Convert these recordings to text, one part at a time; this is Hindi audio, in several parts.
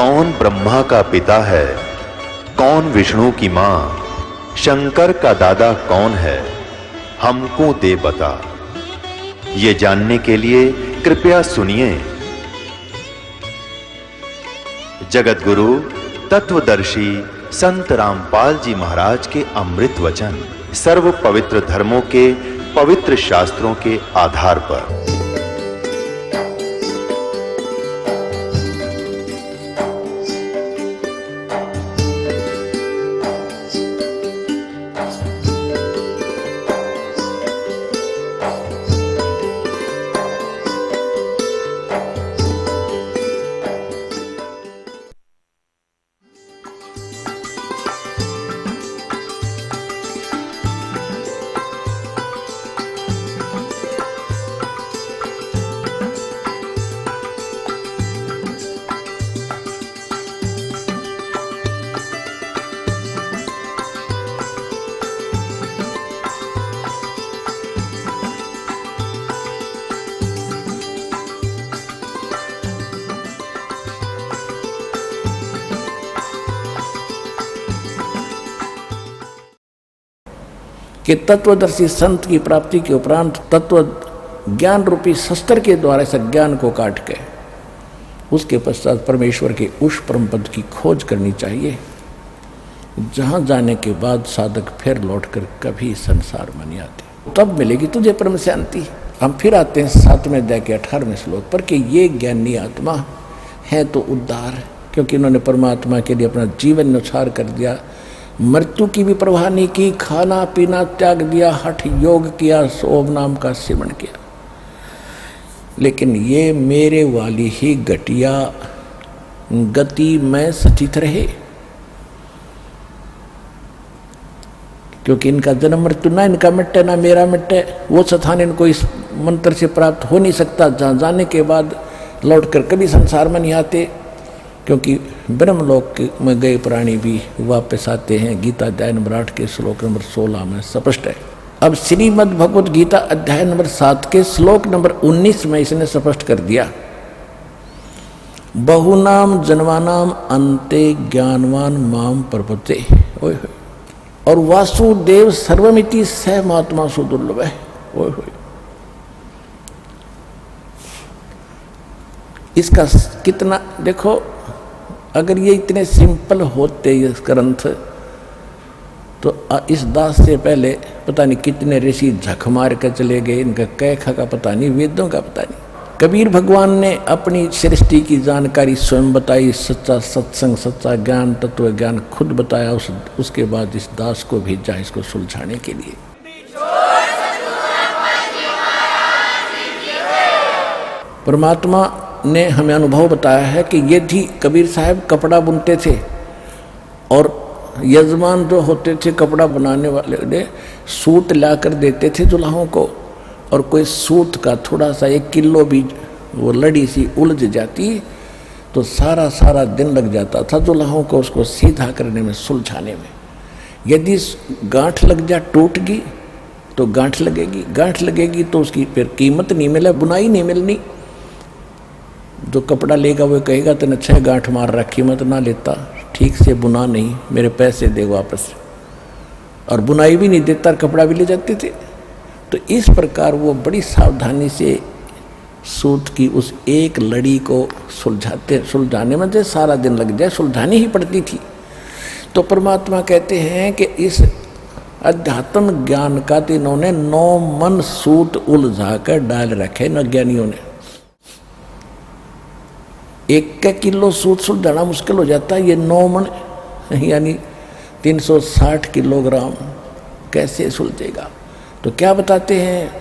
कौन ब्रह्मा का पिता है, कौन विष्णु की मां, शंकर का दादा कौन है, हमको दे बता। ये जानने के लिए कृपया सुनिए। जगत गुरु तत्वदर्शी संत रामपाल जी महाराज के अमृत वचन सर्व पवित्र धर्मों के पवित्र शास्त्रों के आधार पर। कि तत्वदर्शी संत की प्राप्ति के उपरांत तत्व ज्ञान रूपी शस्त्र के द्वारा इस ज्ञान को काट के उसके पश्चात परमेश्वर के उस परम पद की खोज करनी चाहिए, जहां जाने के बाद साधक फिर लौटकर कभी संसार में नहीं आते। तब मिलेगी तुझे परम शांति। हम फिर आते हैं 7वें अध्याय के 18वें श्लोक पर कि ये ज्ञानी आत्मा है तो उद्धार, क्योंकि इन्होंने परमात्मा के लिए अपना जीवन न्यौछावर कर दिया, मृत्यु की भी परवाह नहीं की, खाना पीना त्याग दिया, हठ योग किया, सोम नाम का सेवन किया। लेकिन ये मेरे वाली ही घटिया गति में सचित रहे, क्योंकि इनका जन्म मृत्यु ना इनका मिटे ना मेरा मिटे। वो स्थान इनको इस मंत्र से प्राप्त हो नहीं सकता जहाँ जाने के बाद लौटकर कभी संसार में नहीं आते, क्योंकि ब्रह्मलोक में गए प्राणी भी वापस आते हैं। गीता अध्याय नंबर 8 के श्लोक नंबर 16 में स्पष्ट है। अब श्रीमद् भगवत गीता अध्याय नंबर 7 के श्लोक नंबर 19 में इसने स्पष्ट कर दिया, बहुनाम जन्मानाम अन्ते ज्ञानवान माम प्रपद्ये। और वासुदेव सर्वमिति स महात्मा सुदुर्लभ है। इसका कितना देखो, अगर ये इतने सिंपल होते ये ग्रंथ तो इस दास से पहले पता नहीं कितने ऋषि झक मार कर चले गए, इनका कैखा का पता नहीं, वेदों का पता नहीं। कबीर भगवान ने अपनी सृष्टि की जानकारी स्वयं बताई, सच्चा सत्संग सच्चा ज्ञान तत्व ज्ञान खुद बताया, उसके बाद इस दास को भेजा इसको सुलझाने के लिए। परमात्मा ने हमें अनुभव बताया है कि ये थी कबीर साहब कपड़ा बुनते थे और यजमान जो होते थे कपड़ा बनाने वाले ने सूत लाकर देते थे दुल्हाओं को, और कोई सूत का थोड़ा सा 1 किलो भी वो लड़ी सी उलझ जाती तो सारा दिन लग जाता था दुल्हाओं को उसको सीधा करने में, सुलझाने में। यदि गांठ लग जा, टूट गई तो गांठ लगेगी तो उसकी फिर कीमत नहीं मिले, बुनाई नहीं मिलनी। जो कपड़ा लेगा वो कहेगा तेने 6 गांठ मार रखी, कीमत ना लेता, ठीक से बुना नहीं, मेरे पैसे दे वापस। और बुनाई भी नहीं देता, कपड़ा भी ले जाते थे। तो इस प्रकार वो बड़ी सावधानी से सूत की उस एक लड़ी को सुलझाने में जो सारा दिन लग जाए, सुलझानी ही पड़ती थी। तो परमात्मा कहते हैं कि इस अध्यात्म ज्ञान का तो इन्होंने 9 मन सूत उलझा कर डाल रखे न ज्ञानियों ने। 1 किलो सूत सुलझाना मुश्किल हो जाता है, ये 9 मन यानी 360 किलोग्राम कैसे सुलझेगा। तो क्या बताते हैं,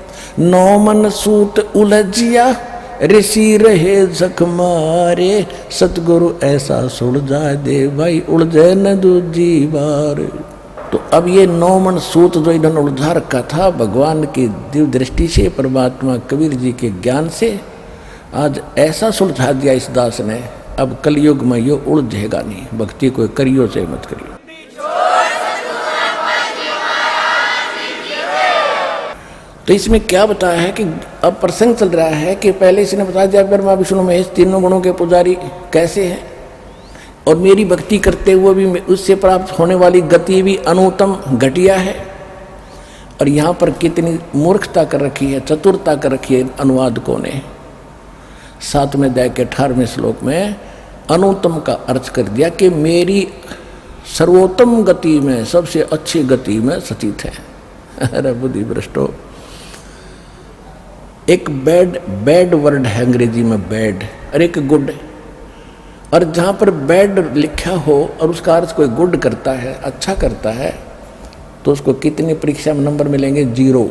9 मन सूत उलझिया ऋषि रहे जख मारे, सतगुरु ऐसा सुलझा दे भाई उलझे न दूजी बार। तो अब ये 9 मन सूत जो इन्होंने उलझा रखा था भगवान की दिव्य दृष्टि से, परमात्मा कबीर जी के ज्ञान से आज ऐसा सुलझा दिया इस दास ने, अब कलयुग में ये उलझेगा नहीं। भक्ति को करियो से मत करियो। तो इसमें क्या बताया है कि अब प्रसंग चल रहा है कि पहले इसने बता दिया ब्रह्मा विष्णु महेश तीनों गुणों के पुजारी कैसे हैं, और मेरी भक्ति करते हुए भी उससे प्राप्त होने वाली गति भी अनुत्तम घटिया है। और यहाँ पर कितनी मूर्खता कर रखी है, चतुरता कर रखी है अनुवादकों ने। 7वें अध्याय के 18वें श्लोक में अनुत्तम का अर्थ कर दिया कि मेरी सर्वोत्तम गति में, सबसे अच्छी गति में स्थित है। अरे बुद्धि भ्रष्टो, एक बैड वर्ड है अंग्रेजी में बैड, और एक गुड। और जहाँ पर बैड लिखा हो और उसका अर्थ कोई गुड करता है, अच्छा करता है, तो उसको कितनी परीक्षा में नंबर मिलेंगे? 0।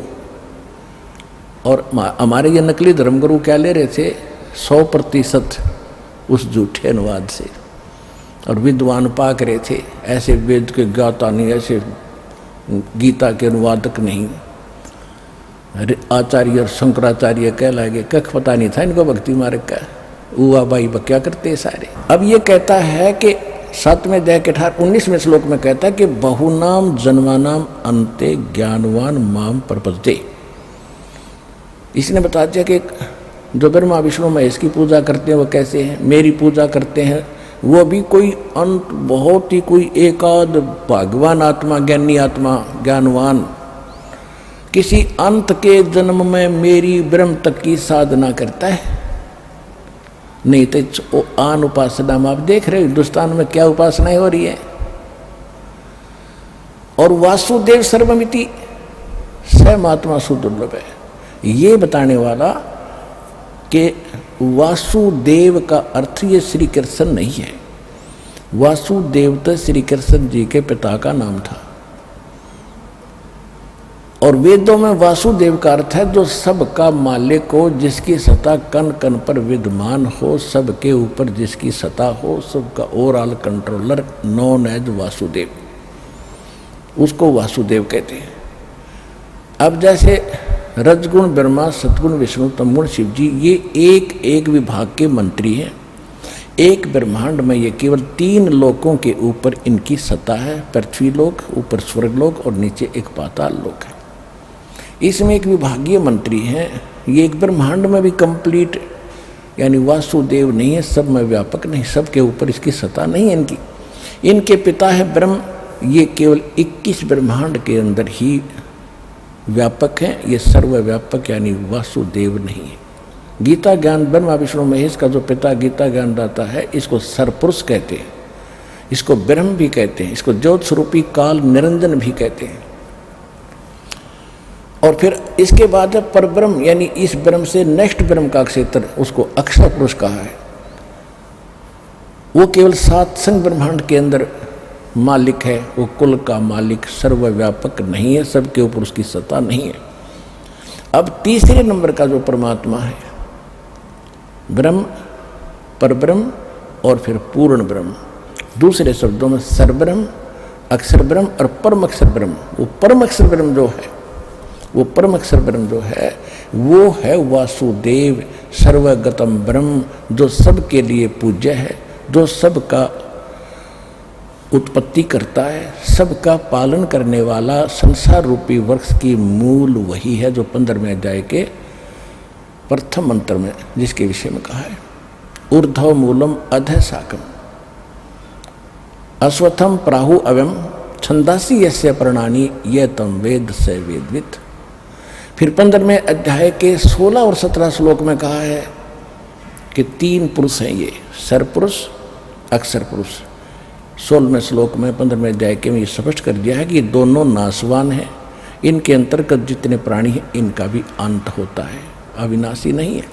और हमारे ये नकली धर्मगुरु क्या ले रहे थे? 100% उस झूठे अनुवाद से। और विद्वान पाक रहे थे, ऐसे वेद के ज्ञाता नहीं, ऐसे गीता के अनुवादक नहीं, आचार्य और शंकराचार्य कहलाएंगे। कख पता नहीं था इनको भक्ति मार्ग का, उआ बाई बक्या करते सारे। अब ये कहता है कि 7वें अध्याय के 19वें श्लोक में कहता है कि बहुनाम जन्मानाम अन्ते ज्ञानवान माम प्रपद्ये। इसने बता दिया कि जो ब्रह्मा विष्णु महेश की पूजा करते हैं वो कैसे हैं, मेरी पूजा करते हैं वो भी कोई अंत, बहुत ही कोई एकाध भगवान आत्मा, ज्ञानी आत्मा, ज्ञानवान, किसी अंत के जन्म में मेरी ब्रह्म तक की साधना करता है। नहीं तो आन उपासना में आप देख रहे हो हिंदुस्तान में क्या उपासनाएं हो रही है। और वासुदेव सर्वमिति सहमात्मा सुदुर्लभ है, ये बताने वाला कि वासुदेव का अर्थ ये श्री कृष्ण नहीं है। वासुदेव तो श्री कृष्ण जी के पिता का नाम था। और वेदों में वासुदेव का अर्थ है जो सबका मालिक हो, जिसकी सत्ता कण कण पर विद्यमान हो, सबके ऊपर जिसकी सत्ता हो, सबका overall controller, known as Vasudev, उसको वासुदेव कहते हैं। अब जैसे रजगुण ब्रह्मा, सतगुण विष्णु, तमगुण शिव जी, ये एक एक विभाग के मंत्री हैं। एक ब्रह्मांड में ये केवल 3 लोकों के ऊपर इनकी सत्ता है, पृथ्वी लोक, ऊपर स्वर्ग लोक और नीचे एक पाताल लोक है। इसमें एक विभागीय मंत्री हैं। ये एक ब्रह्मांड में भी कंप्लीट, यानी वासुदेव नहीं है, सब में व्यापक नहीं, सबके ऊपर इसकी सत्ता नहीं है इनकी। इनके पिता है ब्रह्म, ये केवल 21 ब्रह्मांड के अंदर ही व्यापक है, ये सर्वव्यापक यानी वासुदेव नहीं है। गीता ज्ञान ब्रह्मा विष्णु महेश का जो पिता गीता ज्ञान दाता है, इसको सरपुरुष कहते हैं, इसको ब्रह्म भी कहते हैं, इसको ज्योत स्वरूपी काल निरंजन भी कहते हैं। और फिर इसके बाद परब्रह्म, यानी इस ब्रह्म से नेक्स्ट ब्रह्म का क्षेत्र, उसको अक्षर पुरुष कहा है। वो केवल 7 संग ब्रह्मांड के अंदर मालिक है, वो कुल का मालिक, सर्वव्यापक नहीं है, सबके ऊपर उसकी सत्ता नहीं है। अब तीसरे नंबर का जो परमात्मा है, ब्रह्म, परब्रह्म और फिर पूर्ण ब्रह्म, दूसरे शब्दों में सरब्रह्म, अक्षर ब्रह्म और परम अक्षर ब्रह्म। वो परम अक्षर ब्रह्म जो है, वो परम अक्षर ब्रह्म जो है, वो है वासुदेव सर्वगतम ब्रह्म, जो सबके लिए पूज्य है, जो सबका उत्पत्ति करता है, सबका पालन करने वाला संसार रूपी वृक्ष की मूल वही है, जो 15वें अध्याय के प्रथम मंत्र में जिसके विषय में कहा है, ऊर्ध्व मूलम अधः शाकम अश्वत्थम प्राहु अवम छंदासी यस्य प्रणानी ये तम वेद से वेदवित। फिर 15वें अध्याय के 16 और 17 श्लोक में कहा है कि 3 पुरुष हैं, ये सरपुरुष, अक्षर पुरुष। 16वें श्लोक में 15वें अध्याय के में ये स्पष्ट कर दिया है कि ये दोनों नाशवान हैं, इनके अंतर्गत जितने प्राणी हैं इनका भी अंत होता है, अविनाशी नहीं है।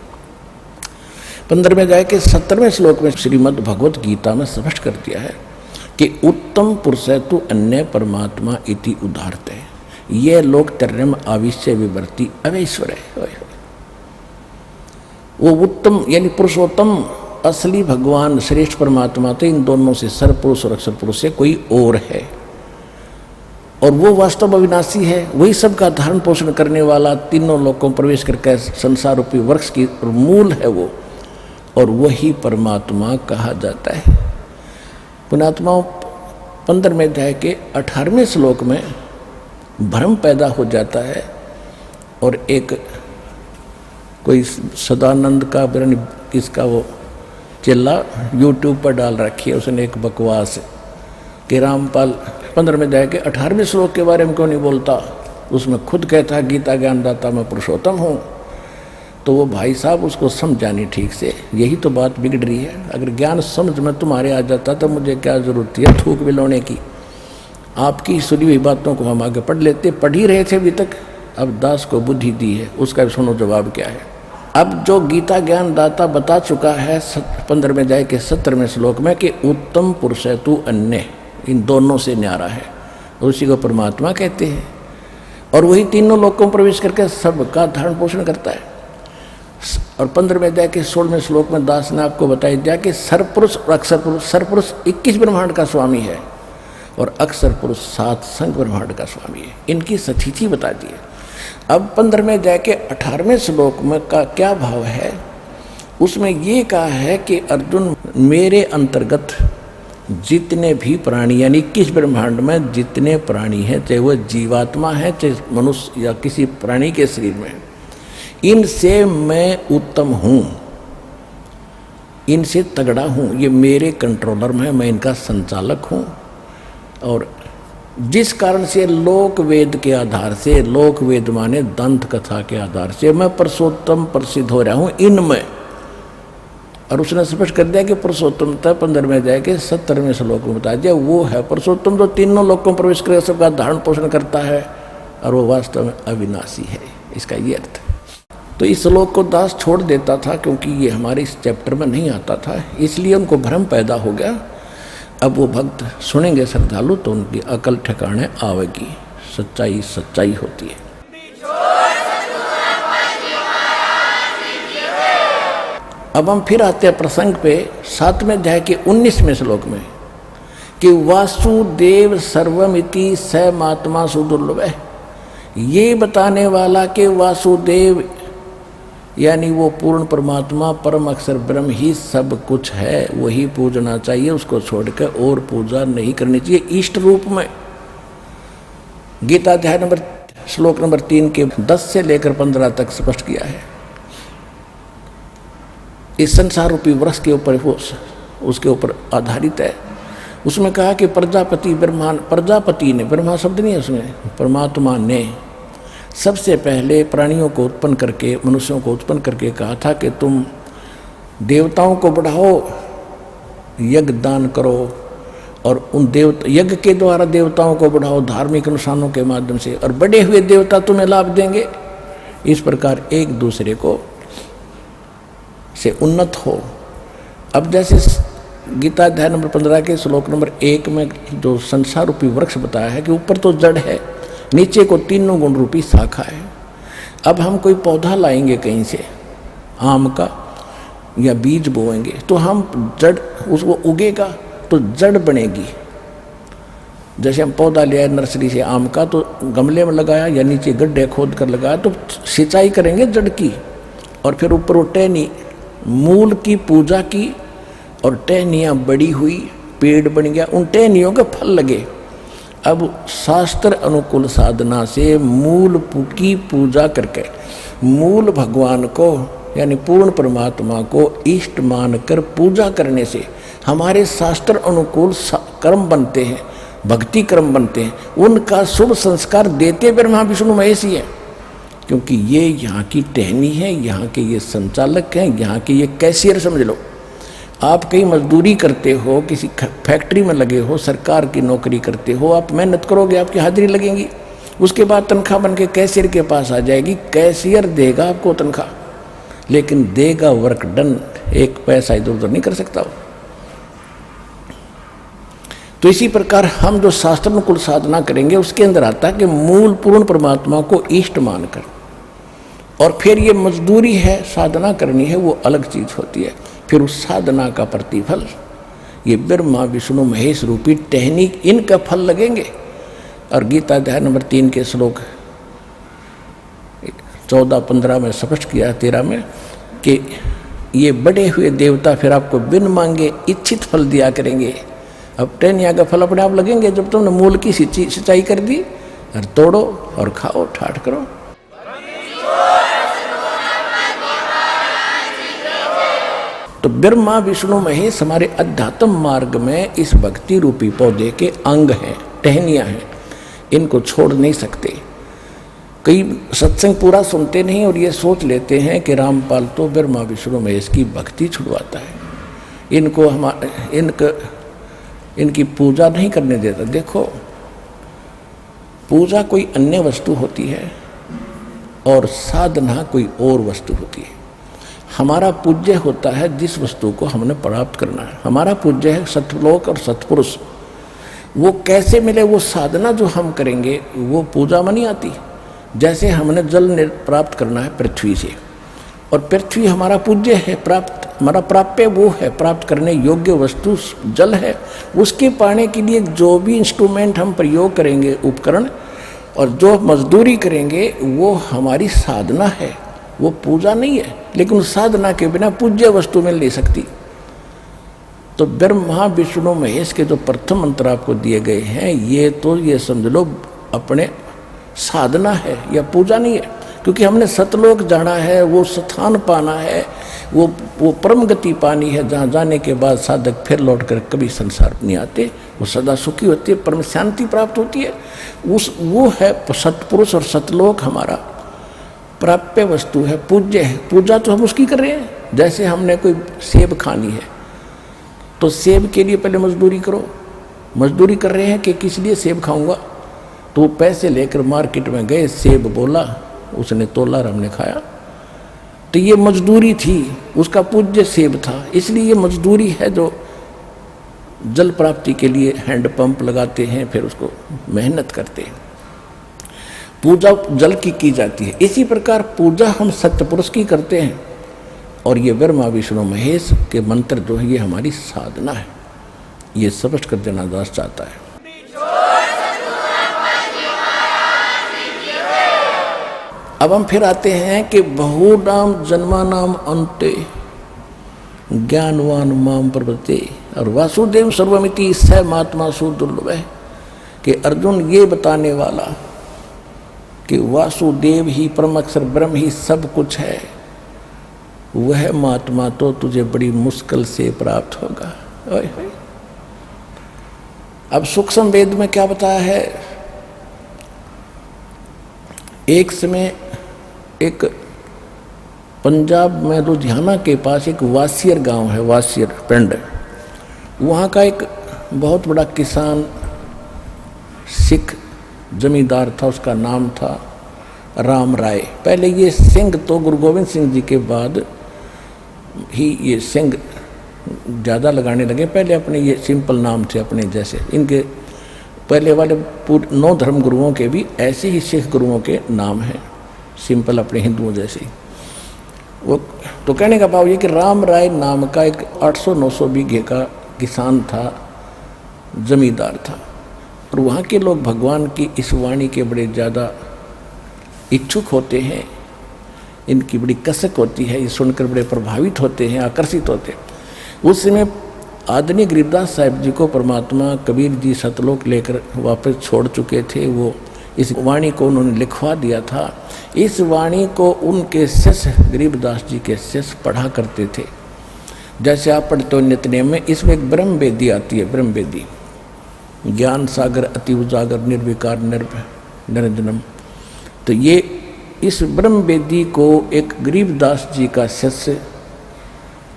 15वें अध्याय के 17वें श्लोक में श्रीमद् भगवत गीता में स्पष्ट कर दिया है कि उत्तम पुरुष है तु अन्य परमात्मा इति उदाहरते है, ये लोक तर्यम आविश्य विवर्ती अवैश्वर है। वो उत्तम यानी पुरुषोत्तम असली भगवान श्रेष्ठ परमात्मा तो इन दोनों से सरपुरुष और अक्षर पुरुष से कोई और है, और वो वास्तव अविनाशी है, वही सबका धारण पोषण करने वाला, तीनों लोकों प्रवेश करके संसार रूपी वृक्ष की मूल है वो, और वही परमात्मा कहा जाता है। पुण्यात्माओं, 15वें अध्याय के 18वें श्लोक में भ्रम पैदा हो जाता है, और एक कोई सदानंद का किसका वो चिल्ला यूट्यूब पर डाल रखी है उसने एक बकवास कि रामपाल 15वें अध्याय के 18वें श्लोक के बारे में क्यों नहीं बोलता, उसमें खुद कहता है गीता ज्ञानदाता मैं पुरुषोत्तम हूँ। तो वो भाई साहब उसको समझा नहीं ठीक से, यही तो बात बिगड़ रही है। अगर ज्ञान समझ में तुम्हारे आ जाता तो मुझे क्या ज़रूरत है थूक बिलोने की। आपकी सुनी हुई बातों को हम आगे पढ़ लेते, पढ़ ही रहे थे अभी तक। अब दास को बुद्धि दी है, उसका भी सुनो जवाब क्या है। अब जो गीता ज्ञान दाता बता चुका है 15वें अध्याय के 17वें श्लोक में कि उत्तम पुरुष है तू अन्य, इन दोनों से न्यारा है, उसी को परमात्मा कहते हैं। और वही तीनों लोकों में प्रवेश करके सबका धारण पोषण करता है। और 15वें अध्याय के 16वें श्लोक में दास ने आपको बताया दिया कि सरपुरुष और अक्षर पुरुष, सरपुरुष 21 ब्रह्मांड का स्वामी है और अक्षर पुरुष 7 संघ ब्रह्मांड का स्वामी है। इनकी सतिथि बता दी है। अब 15वें अध्याय के 18वें श्लोक में का क्या भाव है, उसमें ये कहा है कि अर्जुन मेरे अंतर्गत जितने भी प्राणी यानी 21 ब्रह्मांड में जितने प्राणी हैं, चाहे वह जीवात्मा है चाहे मनुष्य या किसी प्राणी के शरीर में, इनसे मैं उत्तम हूँ, इनसे तगड़ा हूँ, ये मेरे कंट्रोलर में है, मैं इनका संचालक हूँ। और जिस कारण से लोक वेद के आधार से, लोक वेद माने दंत कथा के आधार से मैं पुरुषोत्तम प्रसिद्ध हो रहा हूँ इनमें। और उसने स्पष्ट कर दिया कि पुरुषोत्तमता 15वें अध्याय के 17वें श्लोक में बता दिया, वो है पुरुषोत्तम जो तीनों लोकों में प्रवेश कर सबका धारण पोषण करता है और वो वास्तव में अविनाशी है। इसका ये अर्थ है। तो इस श्लोक को दास छोड़ देता था क्योंकि ये हमारे इस चैप्टर में नहीं आता था, इसलिए उनको भ्रम पैदा हो गया। अब वो भक्त सुनेंगे श्रद्धालु तो उनकी अकल ठिकाने आवेगी, सच्चाई सच्चाई होती है। अब हम फिर आते हैं प्रसंग पे 7वें अध्याय के 19वें श्लोक में कि वासुदेव सर्वमिति स महात्मा सुदुर्लभ है। ये बताने वाला कि वासुदेव यानी वो पूर्ण परमात्मा परम अक्षर ब्रह्म ही सब कुछ है, वही पूजना चाहिए, उसको छोड़कर और पूजा नहीं करनी चाहिए इष्ट रूप में। गीता अध्याय नंबर श्लोक नंबर 3 के 10 से लेकर 15 तक स्पष्ट किया है। इस संसार रूपी वृक्ष के ऊपर उसके ऊपर आधारित है। उसमें कहा कि प्रजापति प्रजापति ने, ब्रह्मा शब्द नहीं है उसमें, परमात्मा ने सबसे पहले प्राणियों को उत्पन्न करके, मनुष्यों को उत्पन्न करके कहा था कि तुम देवताओं को बढ़ाओ, यज्ञ दान करो और उन यज्ञ के द्वारा देवताओं को बढ़ाओ धार्मिक अनुष्ठानों के माध्यम से, और बढ़े हुए देवता तुम्हें लाभ देंगे। इस प्रकार एक दूसरे को से उन्नत हो। अब जैसे गीता अध्याय नंबर 15 के श्लोक नंबर 1 में जो संसार रूपी वृक्ष बताया है कि ऊपर तो जड़ है, नीचे को तीनों गुण रूपी शाखा है। अब हम कोई पौधा लाएंगे कहीं से आम का या बीज बोएंगे तो हम जड़ उसको उगेगा तो जड़ बनेगी। जैसे हम पौधा लिया नर्सरी से आम का तो गमले में लगाया या नीचे गड्ढे खोद कर लगाया तो सिंचाई करेंगे जड़ की, और फिर ऊपर वो टहनी मूल की पूजा की और टहनियाँ बड़ी हुई, पेड़ बन गया, उन टहनियों के फल लगे। अब शास्त्र अनुकूल साधना से मूल की पूजा करके मूल भगवान को यानी पूर्ण परमात्मा को इष्ट मानकर पूजा करने से हमारे शास्त्र अनुकूल कर्म बनते हैं, भक्ति कर्म बनते हैं। उनका शुभ संस्कार देते ब्रह्मा विष्णु महेश ही है, क्योंकि ये यहाँ की टहनी है, यहाँ के ये संचालक हैं, यहाँ के ये कैशियर समझ लो। आप कहीं मजदूरी करते हो, किसी फैक्ट्री में लगे हो, सरकार की नौकरी करते हो, आप मेहनत करोगे, आपकी हाजिरी लगेगी, उसके बाद तनख्वाह बन के कैशियर के पास आ जाएगी। कैशियर देगा आपको तनख्वाह, लेकिन देगा वर्क डन, एक पैसा इधर उधर नहीं कर सकता वो। तो इसी प्रकार हम जो शास्त्रानुकूल साधना करेंगे उसके अंदर आता है कि मूल पूर्ण परमात्मा को इष्ट मानकर, और फिर ये मजदूरी है, साधना करनी है, वो अलग चीज होती है। फिर उस साधना का प्रतिफल ये ब्रह्मा विष्णु महेश रूपी टहनी, इनका फल लगेंगे। और गीता अध्याय नंबर 3 के श्लोक 14-15 में स्पष्ट किया, 13 में कि ये बढ़े हुए देवता फिर आपको बिन मांगे इच्छित फल दिया करेंगे। अब टहनिया का फल अपने आप लगेंगे जब तुमने मूल की सिंचाई कर दी, और तोड़ो और खाओ, ठाठ करो। तो ब्रह्मा विष्णु महेश हमारे अध्यात्म मार्ग में इस भक्ति रूपी पौधे के अंग हैं, टहनियाँ हैं, इनको छोड़ नहीं सकते। कई सत्संग पूरा सुनते नहीं और ये सोच लेते हैं कि रामपाल तो ब्रह्मा विष्णु महेश की भक्ति छुड़वाता है, इनकी पूजा नहीं करने देता। देखो, पूजा कोई अन्य वस्तु होती है और साधना कोई और वस्तु होती है। हमारा पूज्य होता है जिस वस्तु को हमने प्राप्त करना है। हमारा पूज्य है सतलोक और सतपुरुष। वो कैसे मिले, वो साधना जो हम करेंगे वो पूजा में नहीं आती। जैसे हमने जल प्राप्त करना है पृथ्वी से, और पृथ्वी हमारा पूज्य है, हमारा प्राप्य वो है, प्राप्त करने योग्य वस्तु जल है। उसके पाने के लिए जो भी इंस्ट्रूमेंट हम प्रयोग करेंगे, उपकरण, और जो मजदूरी करेंगे वो हमारी साधना है, वो पूजा नहीं है। लेकिन उस साधना के बिना पूज्य वस्तु मिल नहीं सकती। तो ब्रह्मा विष्णु महेश के जो प्रथम मंत्र आपको दिए गए हैं, ये समझ लो अपने साधना है या पूजा नहीं है। क्योंकि हमने सतलोक जाना है, वो स्थान पाना है, वो परम गति पानी है, जहाँ जाने के बाद साधक फिर लौट कर कभी संसार नहीं आते, वो सदा सुखी होती है, परम शांति प्राप्त होती है। वो है सतपुरुष और सतलोक हमारा प्राप्य वस्तु है, पूज्य है। पूजा तो हम उसकी कर रहे हैं। जैसे हमने कोई सेब खानी है तो सेब के लिए पहले मजदूरी करो। मजदूरी कर रहे हैं कि किस लिए सेब खाऊंगा, तो पैसे लेकर मार्केट में गए, सेब बोला, उसने तोला और हमने खाया। तो ये मजदूरी थी, उसका पूज्य सेब था। इसलिए ये मजदूरी है जो जल प्राप्ति के लिए हैंडपंप लगाते हैं, फिर उसको मेहनत करते हैं। पूजा जल की जाती है। इसी प्रकार पूजा हम सत्यपुरुष की करते हैं, और ये ब्रह्मा विष्णु महेश के मंत्र जो है ये हमारी साधना है। ये स्पष्ट कर देना दास चाहता है। अब हम फिर आते हैं कि बहुनाम जन्मानाम अन्ते ज्ञानवान माम प्रपद्ये, और वासुदेव सर्वमिति स महात्मा सुदुर्लभ है कि अर्जुन ये बताने वाला कि वासुदेव ही परम अक्षर ब्रह्म ही सब कुछ है, वह महात्मा तो तुझे बड़ी मुश्किल से प्राप्त होगा। अब सूक्ष्म वेद में क्या बताया है, एक समय एक पंजाब में लुधियाना के पास एक वासियर गांव है, वासियर पिंड। वहाँ का एक बहुत बड़ा किसान सिख जमींदार था, उसका नाम था राम राय। पहले ये सिंह तो गुरु गोविंद सिंह जी के बाद ही ये सिंह ज़्यादा लगाने लगे। पहले अपने ये सिंपल नाम थे अपने जैसे। इनके पहले वाले 9 धर्म गुरुओं के भी ऐसे ही सिख गुरुओं के नाम हैं, सिंपल अपने हिंदुओं जैसे। वो तो कहने का भाव ये कि राम राय नाम का एक 800-900 बीघे का किसान था, जमींदार था। और वहाँ के लोग भगवान की इस वाणी के बड़े ज़्यादा इच्छुक होते हैं, इनकी बड़ी कसक होती है, ये सुनकर बड़े प्रभावित होते हैं, आकर्षित होते हैं। उस समय आदरणीय गरीबदास साहिब जी को परमात्मा कबीर जी सतलोक लेकर वापस छोड़ चुके थे। वो इस वाणी को उन्होंने लिखवा दिया था। इस वाणी को उनके शिष्य गरीबदास जी के शिष्य पढ़ा करते थे। जैसे आप पढ़ते हो नित्यनेम में, इसमें एक ब्रह्म वेदी आती है, ब्रह्म वेदी, ज्ञान सागर अति उजागर निर्विकार निरंजनम। तो ये इस ब्रह्म वेदी को एक गरीबदास जी का शिष्य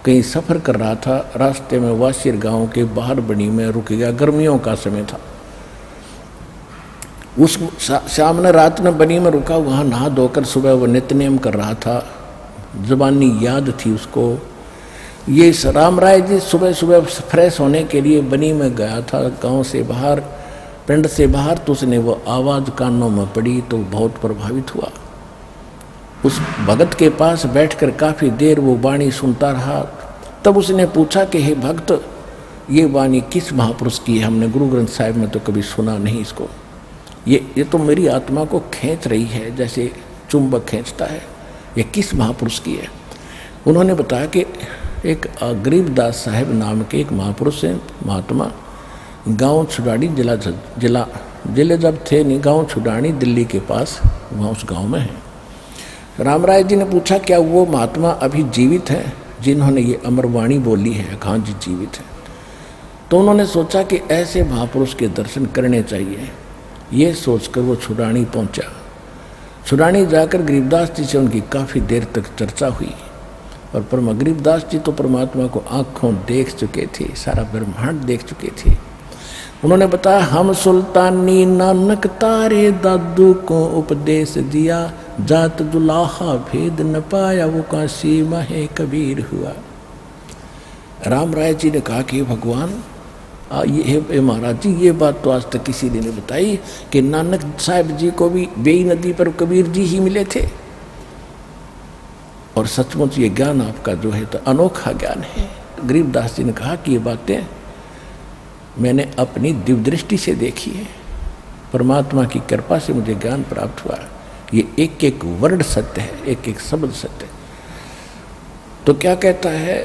कहीं सफ़र कर रहा था, रास्ते में वासियर गांव के बाहर बनी में रुक गया। गर्मियों का समय था। उस शाम ने रात में बनी में रुका, वहाँ नहा धोकर सुबह वो नित्यनेम कर रहा था। ज़बानी याद थी उसको। ये राम राय जी सुबह सुबह फ्रेश होने के लिए बनी में गया था, गांव से बाहर, पिंड से बाहर। तो उसने वो आवाज़ कानों में पड़ी तो बहुत प्रभावित हुआ। उस भगत के पास बैठकर काफ़ी देर वो वाणी सुनता रहा। तब उसने पूछा कि हे भक्त, ये वाणी किस महापुरुष की है? हमने गुरु ग्रंथ साहिब में तो कभी सुना नहीं इसको। ये तो मेरी आत्मा को खींच रही है जैसे चुंबक खींचता है। ये किस महापुरुष की है? उन्होंने बताया कि एक गरीबदास साहिब नाम के एक महापुरुष हैं, महात्मा, गांव छुड़ानी जिले जब थे नहीं, गांव छुड़ानी दिल्ली के पास, वहाँ उस गांव में है। राम राय जी ने पूछा क्या वो महात्मा अभी जीवित है? जिन्होंने ये अमरवाणी बोली है, हाँ जी जीवित है। तो उन्होंने सोचा कि ऐसे महापुरुष के दर्शन करने चाहिए। ये सोचकर वो छुड़ानी पहुंचा। छुड़ानी जाकर गरीबदास जी से उनकी काफ़ी देर तक चर्चा हुई। और गरीबदास जी तो परमात्मा को आँखों देख चुके थे, सारा ब्रह्मांड देख चुके थे। उन्होंने बताया, हम सुल्तानी नानक तारे दादू को उपदेश दिया, जात दुलाहा भेद न पाया, वो काशी माहे कबीर हुआ। राम राय जी ने कहा कि भगवान ये महाराज जी, ये बात तो आज तक किसी ने नहीं बताई कि नानक साहब जी को भी बेई नदी पर कबीर जी ही मिले थे। और सचमुच ये ज्ञान आपका जो है तो अनोखा ज्ञान है। गरीबदास जी ने कहा कि ये बातें मैंने अपनी दिव्य दृष्टि से देखी है, परमात्मा की कृपा से मुझे ज्ञान प्राप्त हुआ। ये एक एक वर्ड सत्य है, एक एक शब्द सत्य है। तो क्या कहता है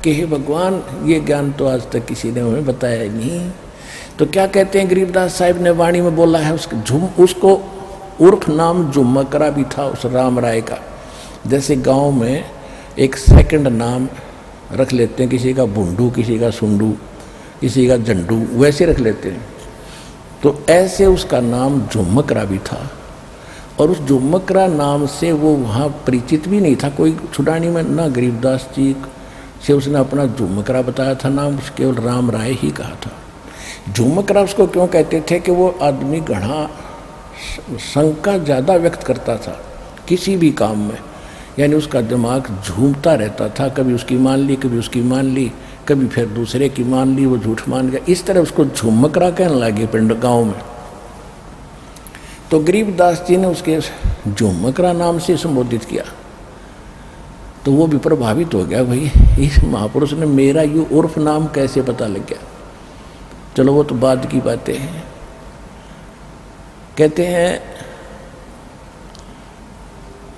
कि हे भगवान, ये ज्ञान तो आज तक किसी ने हमें बताया ही नहीं। तो क्या कहते हैं, गरीबदास साहिब ने वाणी में बोला है, उसको उर्फ नाम झुमकरा भी था उस राम राय का। जैसे गांव में एक सेकंड नाम रख लेते हैं, किसी का भुंडू, किसी का सुंडू, किसी का झंडू, वैसे रख लेते हैं। तो ऐसे उसका नाम झुमकरा भी था। और उस झुमकरा नाम से वो वहाँ परिचित भी नहीं था कोई छुड़ानी में, ना गरीबदास जी से उसने अपना झुमकरा बताया था, नाम केवल राम राय ही कहा था। झुमकरा उसको क्यों कहते थे कि वो आदमी घना शंका ज़्यादा व्यक्त करता था किसी भी काम में, यानी उसका दिमाग झूमता रहता था, कभी उसकी मान ली, कभी उसकी मान ली, कभी फिर दूसरे की मान ली, वो झूठ मान गया। इस तरह उसको झुमकरा कहने लगे पिंड गाँव में। तो गरीबदास जी ने उसके झुमकरा नाम से संबोधित किया। तो वो भी प्रभावित हो गया, भाई इस महापुरुष ने मेरा ये उर्फ नाम कैसे पता लग गया। चलो वो तो बाद की बातें हैं। कहते हैं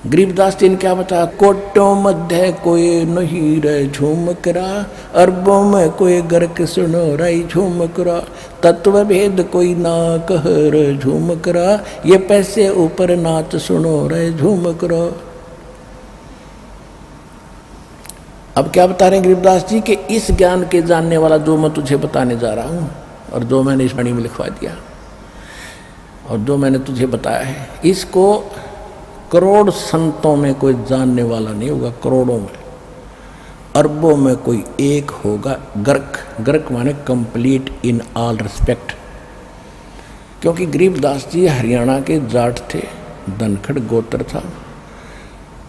गरीबदास जी ने क्या बताया, कोटों मध्य कोई नहीं रे झुमकरा, अरबों में कोई गर्क सुनो रही झुमकरा, तत्व भेद कोई ना कह रे झुमकरा, ये पैसे ऊपर नाच सुनो रे झुमकरा। अब क्या बता रहे हैं गरीबदास जी कि इस ज्ञान के जानने वाला जो मैं तुझे बताने जा रहा हूँ और जो मैंने इस वाणी में लिखवा दिया और जो मैंने तुझे बताया है, इसको करोड़ संतों में कोई जानने वाला नहीं होगा, करोड़ों में, अरबों में कोई एक होगा। गर्क, गर्क माने कंप्लीट इन ऑल रिस्पेक्ट। क्योंकि गरीबदास जी हरियाणा के जाट थे, धनखड़ गोत्र था।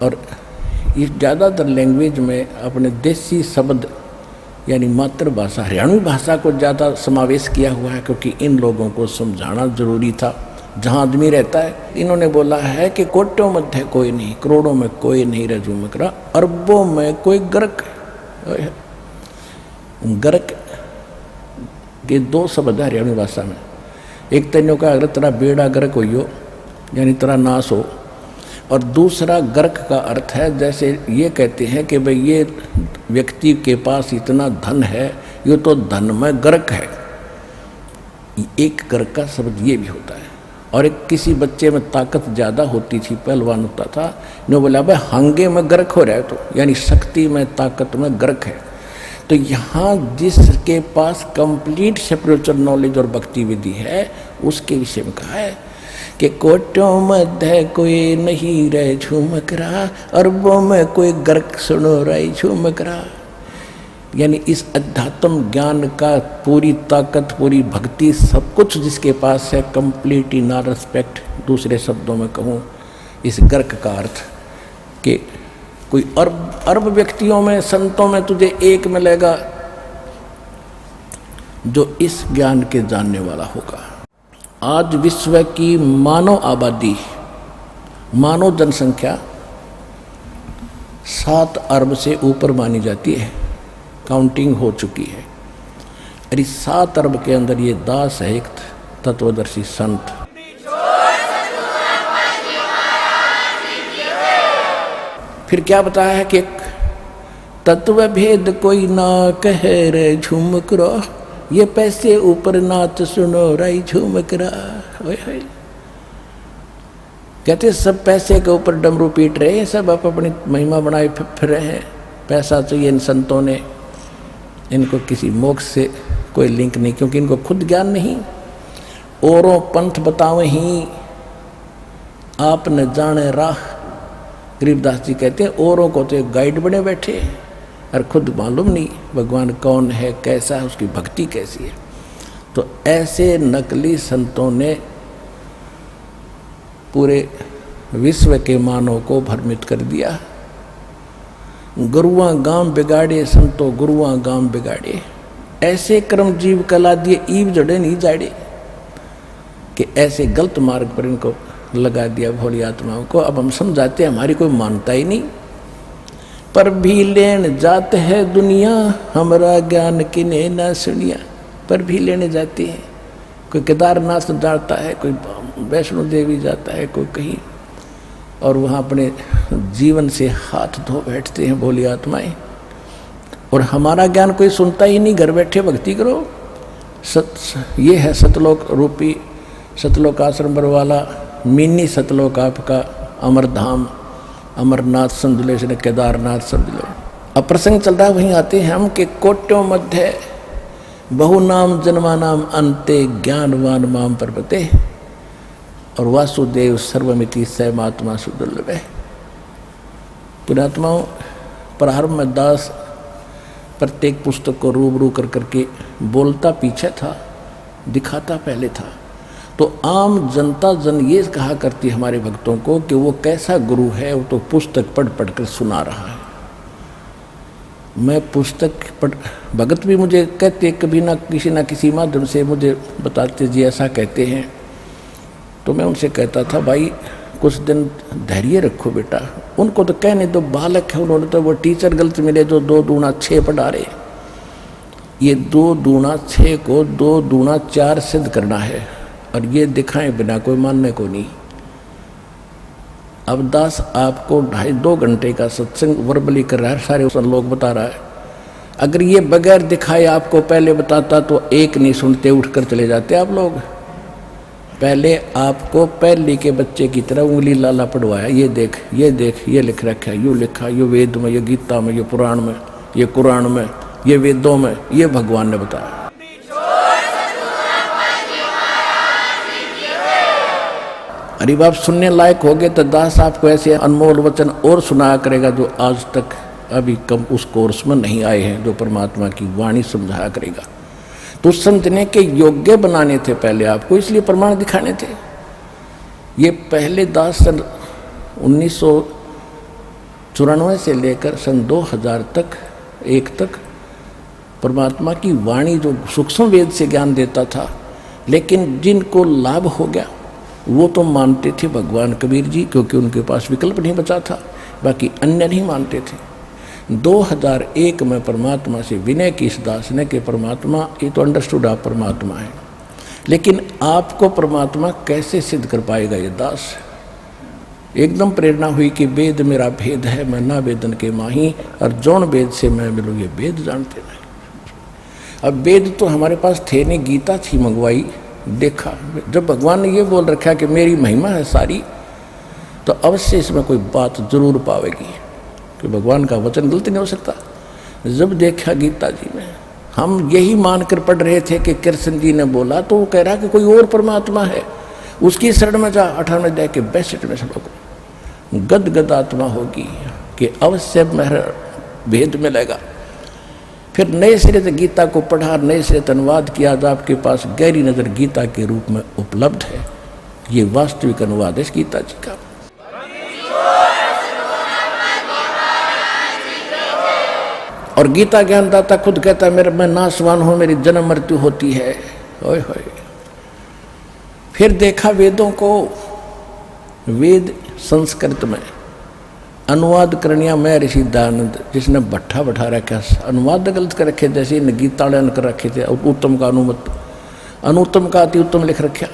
और इस ज़्यादातर लैंग्वेज में अपने देसी शब्द यानी मातृभाषा हरियाणवी भाषा को ज़्यादा समावेश किया हुआ है, क्योंकि इन लोगों को समझाना जरूरी था जहाँ आदमी रहता है। इन्होंने बोला है कि कोटों मध्य कोई नहीं, करोड़ों में कोई नहीं रे झुमकरा, अरबों में कोई गर्क। गर्क के दो शब्द है हरियाणवी भाषा में। एक तैनो का अगर तेरा बेड़ा गर्क हो यानी तेरा नाश हो, और दूसरा गर्क का अर्थ है जैसे ये कहते हैं कि भाई ये व्यक्ति के पास इतना धन है, ये तो धन में गर्क है। एक गर्क का शब्द ये भी होता है। और एक किसी बच्चे में ताकत ज़्यादा होती थी, पहलवान होता था, ने बोला भाई हांगे में गर्क हो रहा है, तो यानी शक्ति में ताकत में गर्क है। तो यहाँ जिसके पास कंप्लीट स्पिरिचुअल नॉलेज और भक्ति विधि है उसके विषय में कहा है कि कोटों मध्य कोई नहीं रहे झुमकरा, अरबों में कोई गर्क सुनो रही झुमकरा। यानी इस अध्यात्म ज्ञान का पूरी ताकत, पूरी भक्ति, सब कुछ जिसके पास है, कंप्लीट इन ऑल रिस्पेक्ट। दूसरे शब्दों में कहूँ इस गर्क का अर्थ कि कोई अरब व्यक्तियों में, संतों में तुझे एक मिलेगा जो इस ज्ञान के जानने वाला होगा। आज विश्व की मानव आबादी, मानव जनसंख्या 7 अरब से ऊपर मानी जाती है, काउंटिंग हो चुकी है। और इस 7 अरब के अंदर ये दास है एक तत्वदर्शी संत। फिर क्या बताया है कि तत्व भेद कोई ना कह रे झुमकरा, ये पैसे ऊपर नाच सुनो रही झुमकरा। कहते सब पैसे के ऊपर डमरू पीट रहे हैं, सब आप अपनी महिमा बनाए फिर रहे हैं, पैसा चाहिए इन संतों ने, इनको किसी मोक्ष से कोई लिंक नहीं, क्योंकि इनको खुद ज्ञान नहीं। औरों पंथ बतावे ही आप न जाने राह। गरीबदास जी कहते हैं औरों को तो गाइड बने बैठे और खुद मालूम नहीं भगवान कौन है, कैसा है, उसकी भक्ति कैसी है। तो ऐसे नकली संतों ने पूरे विश्व के मानव को भ्रमित कर दिया। गुरुआ गांव बिगाड़े संतो गुरुआ गांव बिगाड़े, ऐसे कर्म जीव कला दिए ईव जड़े नहीं जाड़े, कि ऐसे गलत मार्ग पर इनको लगा दिया भोली आत्माओं को। अब हम समझाते हमारी कोई मानता ही नहीं। पर भी लेन जात है दुनिया, हमारा ज्ञान किने ना सुनिया। पर भी लेने जाते हैं, कोई केदारनाथ जाता है, कोई वैष्णो देवी जाता है, कोई कहीं, और वहाँ अपने जीवन से हाथ धो बैठते हैं भोली आत्माएं। और हमारा ज्ञान कोई सुनता ही नहीं, घर बैठे भक्ति करो। ये है सतलोक रूपी, सतलोक आश्रम बरवाला मिनी सतलोक आपका अमरधाम, अमरनाथ समझ लो, इसने केदारनाथ समझ लो। अब प्रसंग चल रहा है, वहीं आते हैं हम कि कोट्यों मध्य बहु नाम जन्मा नाम अंते ज्ञानवान माम पर्वते, और वासुदेव सर्वमिति सैमात्मा सुदुर्लभ है। पुण्यात्माओं, प्रारंभ में दास प्रत्येक पुस्तक को रूबरू कर करके बोलता पीछे था, दिखाता पहले था। तो आम जनता जन ये कहा करती हमारे भक्तों को कि वो कैसा गुरु है, वो तो पुस्तक पढ़ पढ़ कर सुना रहा है। मैं पुस्तक पढ़, भगत भी मुझे कहते कभी ना किसी माध्यम से मुझे बताते जी ऐसा कहते हैं, तो मैं उनसे कहता था भाई कुछ दिन धैर्य रखो बेटा, उनको तो कहने दो, बालक है, उन्होंने तो वो टीचर गलत मिले जो 2 दूना 6 पढ़ा रहे। ये 2 दूना 6 को 2 दूना 4 सिद्ध करना है, और ये दिखाएं बिना कोई मानने को नहीं। अब दास आपको 2.5-2 घंटे का सत्संग वर्बली कर रहा है, सारे लोग बता रहा है। अगर ये बगैर दिखाए आपको पहले बताता तो एक नहीं सुनते, उठकर चले जाते आप लोग। पहले आपको पहले के बच्चे की तरह उंगली लाला पढ़वाया, ये देख ये देख, ये लिख रखा है, यूँ लिखा, ये वेद में, ये गीता में, ये पुराण में, ये कुरान में, ये वेदों में, ये भगवान ने बताया। अरे बाप सुनने लायक हो गए तो दास आपको ऐसे अनमोल वचन और सुनाया करेगा जो आज तक अभी कम उस कोर्स में नहीं आए हैं, जो परमात्मा की वाणी समझाया करेगा। तो समझने के योग्य बनाने थे पहले आपको, इसलिए प्रमाण दिखाने थे। ये पहले दास सन 1994 से लेकर सन 2000 तक 1 तक परमात्मा की वाणी जो सूक्ष्म वेद से ज्ञान देता था, लेकिन जिनको लाभ हो गया वो तो मानते थे भगवान कबीर जी, क्योंकि उनके पास विकल्प नहीं बचा था, बाकी अन्य नहीं मानते थे। 2001 में परमात्मा से विनय की इस दास ने कि परमात्मा, ये तो अंडरस्टूड आप परमात्मा है, लेकिन आपको परमात्मा कैसे सिद्ध कर पाएगा ये दास। एकदम प्रेरणा हुई कि वेद मेरा भेद है, मैं ना वेदन के माही, और जौन वेद से मैं मिलूँ ये वेद जानते नहीं। अब वेद तो हमारे पास थे नहीं, गीता थी मंगवाई, देखा। जब भगवान ने ये बोल रखा कि मेरी महिमा है सारी, तो अवश्य इसमें कोई बात जरूर पावेगी, कि भगवान का वचन गलत नहीं हो सकता। जब देखा गीता जी में, हम यही मानकर पढ़ रहे थे कि कृष्ण जी ने बोला, तो वो कह रहा कि कोई और परमात्मा है, उसकी शरण में जा। 18वें अध्याय के 62वें श्लोक, गद गद आत्मा होगी कि अवश्य मेरा भेद मिलेगा। फिर नए सिरे से गीता को पढ़ा, नए सिरे से अनुवाद किया, आज आपके पास गहरी नज़र गीता के रूप में उपलब्ध है। ये वास्तविक अनुवाद है इस गीता जी का। और गीता ज्ञानदाता खुद कहता है मेरा मैं नाशवान हूँ, मेरी जन्म मृत्यु होती है। ओए होए। फिर देखा वेदों को, वेद संस्कृत में अनुवाद करनिया मैं ऋषि दयानंद, जिसने भट्ठा बैठा रखा, अनुवाद गलत कर रखे, जैसे इन गीता ने कर रखे थे, उत्तम का अनुत्तम का अति उत्तम लिख रखा।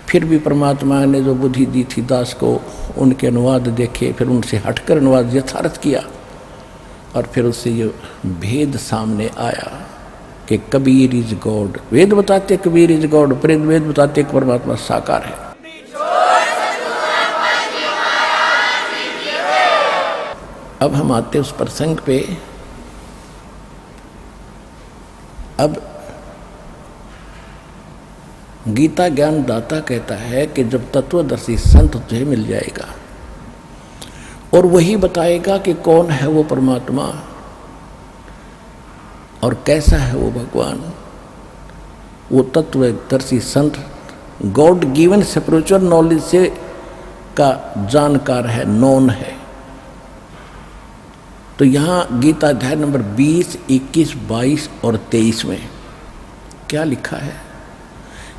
फिर भी परमात्मा ने जो बुद्धि दी थी दास को, उनके अनुवाद देखे, फिर उनसे हटकर अनुवाद यथार्थ किया, और फिर उससे ये भेद सामने आया कि कबीर इज गॉड। वेद बताते कबीर इज गॉड, वेद बताते परमात्मा साकार है। अब हम आते उस प्रसंग पे। अब गीता ज्ञान दाता कहता है कि जब तत्वदर्शी संत तुझे मिल जाएगा और वही बताएगा कि कौन है वो परमात्मा और कैसा है वो भगवान, वो तत्वदर्शी संत गॉड गिवन स्पिरिचुअल नॉलेज से का जानकार है, नॉन है। तो यहाँ गीता अध्याय नंबर 20, 21, 22 और 23 में क्या लिखा है?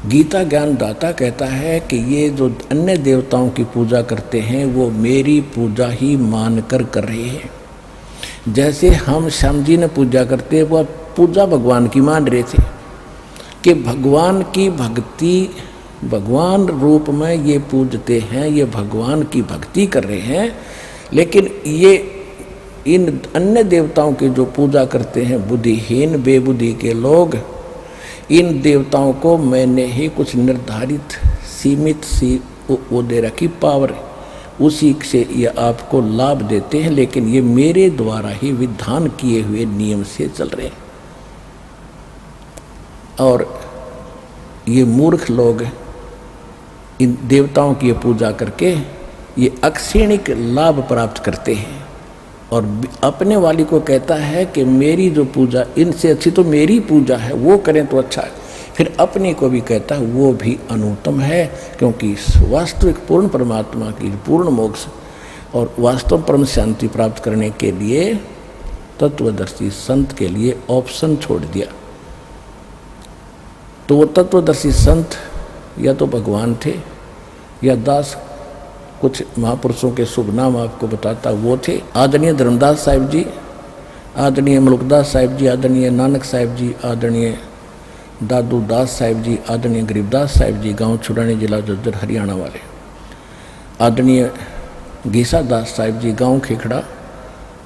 गीता ज्ञान दाता कहता है कि ये जो अन्य देवताओं की पूजा करते हैं वो मेरी पूजा ही मानकर कर रहे हैं। जैसे हम श्याम जी ने पूजा करते, वह पूजा भगवान की मान रहे थे कि भगवान की भक्ति, भगवान रूप में ये पूजते हैं, ये भगवान की भक्ति कर रहे हैं। लेकिन ये इन अन्य देवताओं की जो पूजा करते हैं बुद्धिहीन बेबुद्धि के लोग, इन देवताओं को मैंने ही कुछ निर्धारित सीमित सी वो दे रखी पावर, उसी से ये आपको लाभ देते हैं, लेकिन ये मेरे द्वारा ही विधान किए हुए नियम से चल रहे हैं। और ये मूर्ख लोग इन देवताओं की पूजा करके ये अक्षणिक लाभ प्राप्त करते हैं और अपने वाली को कहता है कि मेरी जो पूजा इनसे अच्छी तो मेरी पूजा है, वो करें तो अच्छा है। फिर अपने को भी कहता है वो भी अनुत्तम है, क्योंकि वास्तविक पूर्ण परमात्मा की पूर्ण मोक्ष और वास्तव परम शांति प्राप्त करने के लिए तत्वदर्शी संत के लिए ऑप्शन छोड़ दिया। तो वो तत्वदर्शी संत या तो भगवान थे या दास, कुछ महापुरुषों के शुभ नाम आपको बताता वो थे। आदरणीय धर्मदास साहिब जी, आदरणीय मलुकदास साहिब जी, आदरणीय नानक साहिब जी, आदरणीय दादू दास साहिब जी, आदरणीय गरीबदास साहिब जी, गांव छुड़ानी, जिला झज्जर, हरियाणा वाले। आदरणीय घीसा दास साहिब जी, गांव खेखड़ा,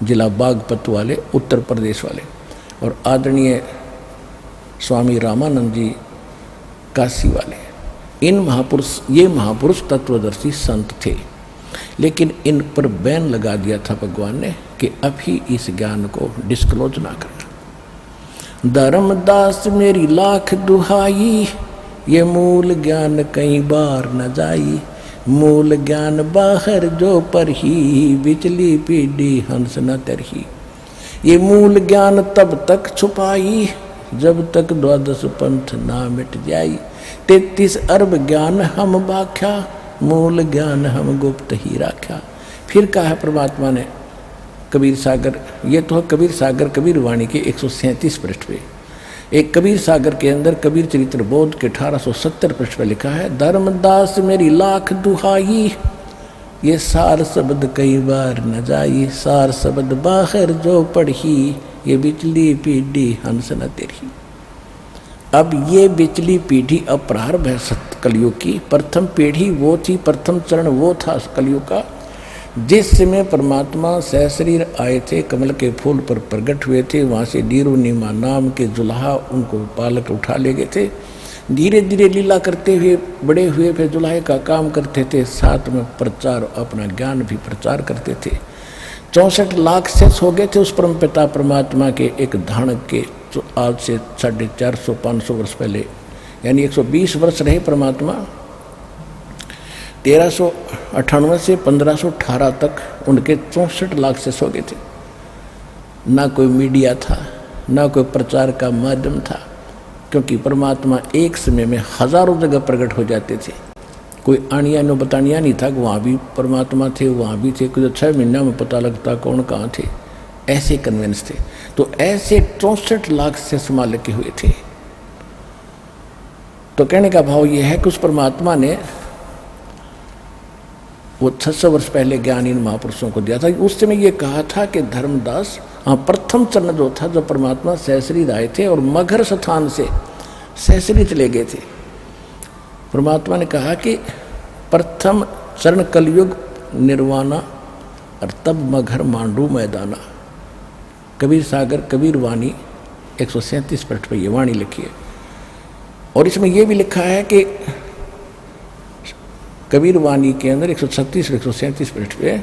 जिला बागपत वाले, उत्तर प्रदेश वाले। और आदरणीय स्वामी रामानंद जी, काशी वाले। इन महापुरुष, ये महापुरुष तत्वदर्शी संत थे, लेकिन इन पर बैन लगा दिया था भगवान ने कि अभी इस ज्ञान को डिस्क्लोज ना करना। धर्मदास मेरी लाख दुहाई, ये मूल ज्ञान कई बार न जाई। मूल ज्ञान बाहर जो पर ही, बिचली पीढ़ी हंस न तरही। ये मूल ज्ञान तब तक छुपाई, जब तक द्वादश पंथ ना मिट जाई। 33 अरब ज्ञान हम बाख्या, मूल ज्ञान हम गुप्त ही राख्या। फिर कहा है परमात्मा ने कबीर सागर, ये तो कबीर सागर कबीर वाणी के 137 पृष्ठ पे। एक कबीर सागर के अंदर कबीर चरित्र बोध के 1870 पृष्ठ पे लिखा है, धर्मदास मेरी लाख दुहाई, ये सार शब्द कई बार न जाई। सार शब्द बाहर जो पढ़ी, ये बिचली पीढ़ी हंस न तेरी। अब ये बिचली पीढ़ी अब प्रारंभ है सत्य कलयुग की। प्रथम पीढ़ी वो थी, प्रथम चरण वो था कलयुग का, जिस समय परमात्मा सहशरीर आए थे, कमल के फूल पर प्रकट हुए थे। वहाँ से नीरुनिमा नाम के जुल्हा उनको पालक उठा ले गए थे। धीरे धीरे लीला करते हुए बड़े हुए, फिर जुल्हे का काम करते थे, साथ में प्रचार, अपना ज्ञान भी प्रचार करते थे। 64 लाख शेष हो गए थे उस परम पिता परमात्मा के एक धाणक के, जो आज से 450-500 वर्ष पहले, यानी 120 वर्ष रहे परमात्मा। 1398 से 1518 तक उनके 64 लाख शेष हो गए थे। ना कोई मीडिया था, ना कोई प्रचार का माध्यम था, क्योंकि परमात्मा एक समय में हजारों जगह प्रकट हो जाते थे। कोई आनिया नो बतानिया नहीं था कि वहाँ भी परमात्मा थे, वहाँ भी थे, कुछ 6 महीना में पता लगता कौन कहाँ थे, ऐसे कन्वेंस थे। तो ऐसे 64 लाख से संभाल के हुए थे। तो कहने का भाव ये है कि उस परमात्मा ने वो 600 वर्ष पहले ज्ञान इन महापुरुषों को दिया था। उस समय ये कहा था कि धर्मदास, हाँ, प्रथम चरण जो था, जब परमात्मा सहशरीर आए थे और मगर स्थान से सहशरीर चले गए थे, परमात्मा ने कहा कि प्रथम चरण कलयुग निर्वाणा और तब मगर मांडू मैदाना। कबीर सागर कबीर वाणी 137 पृष्ठ पर ये वाणी लिखी है। और इसमें यह भी लिखा है कि कबीर वाणी के अंदर 136 और 137 पृष्ठ पे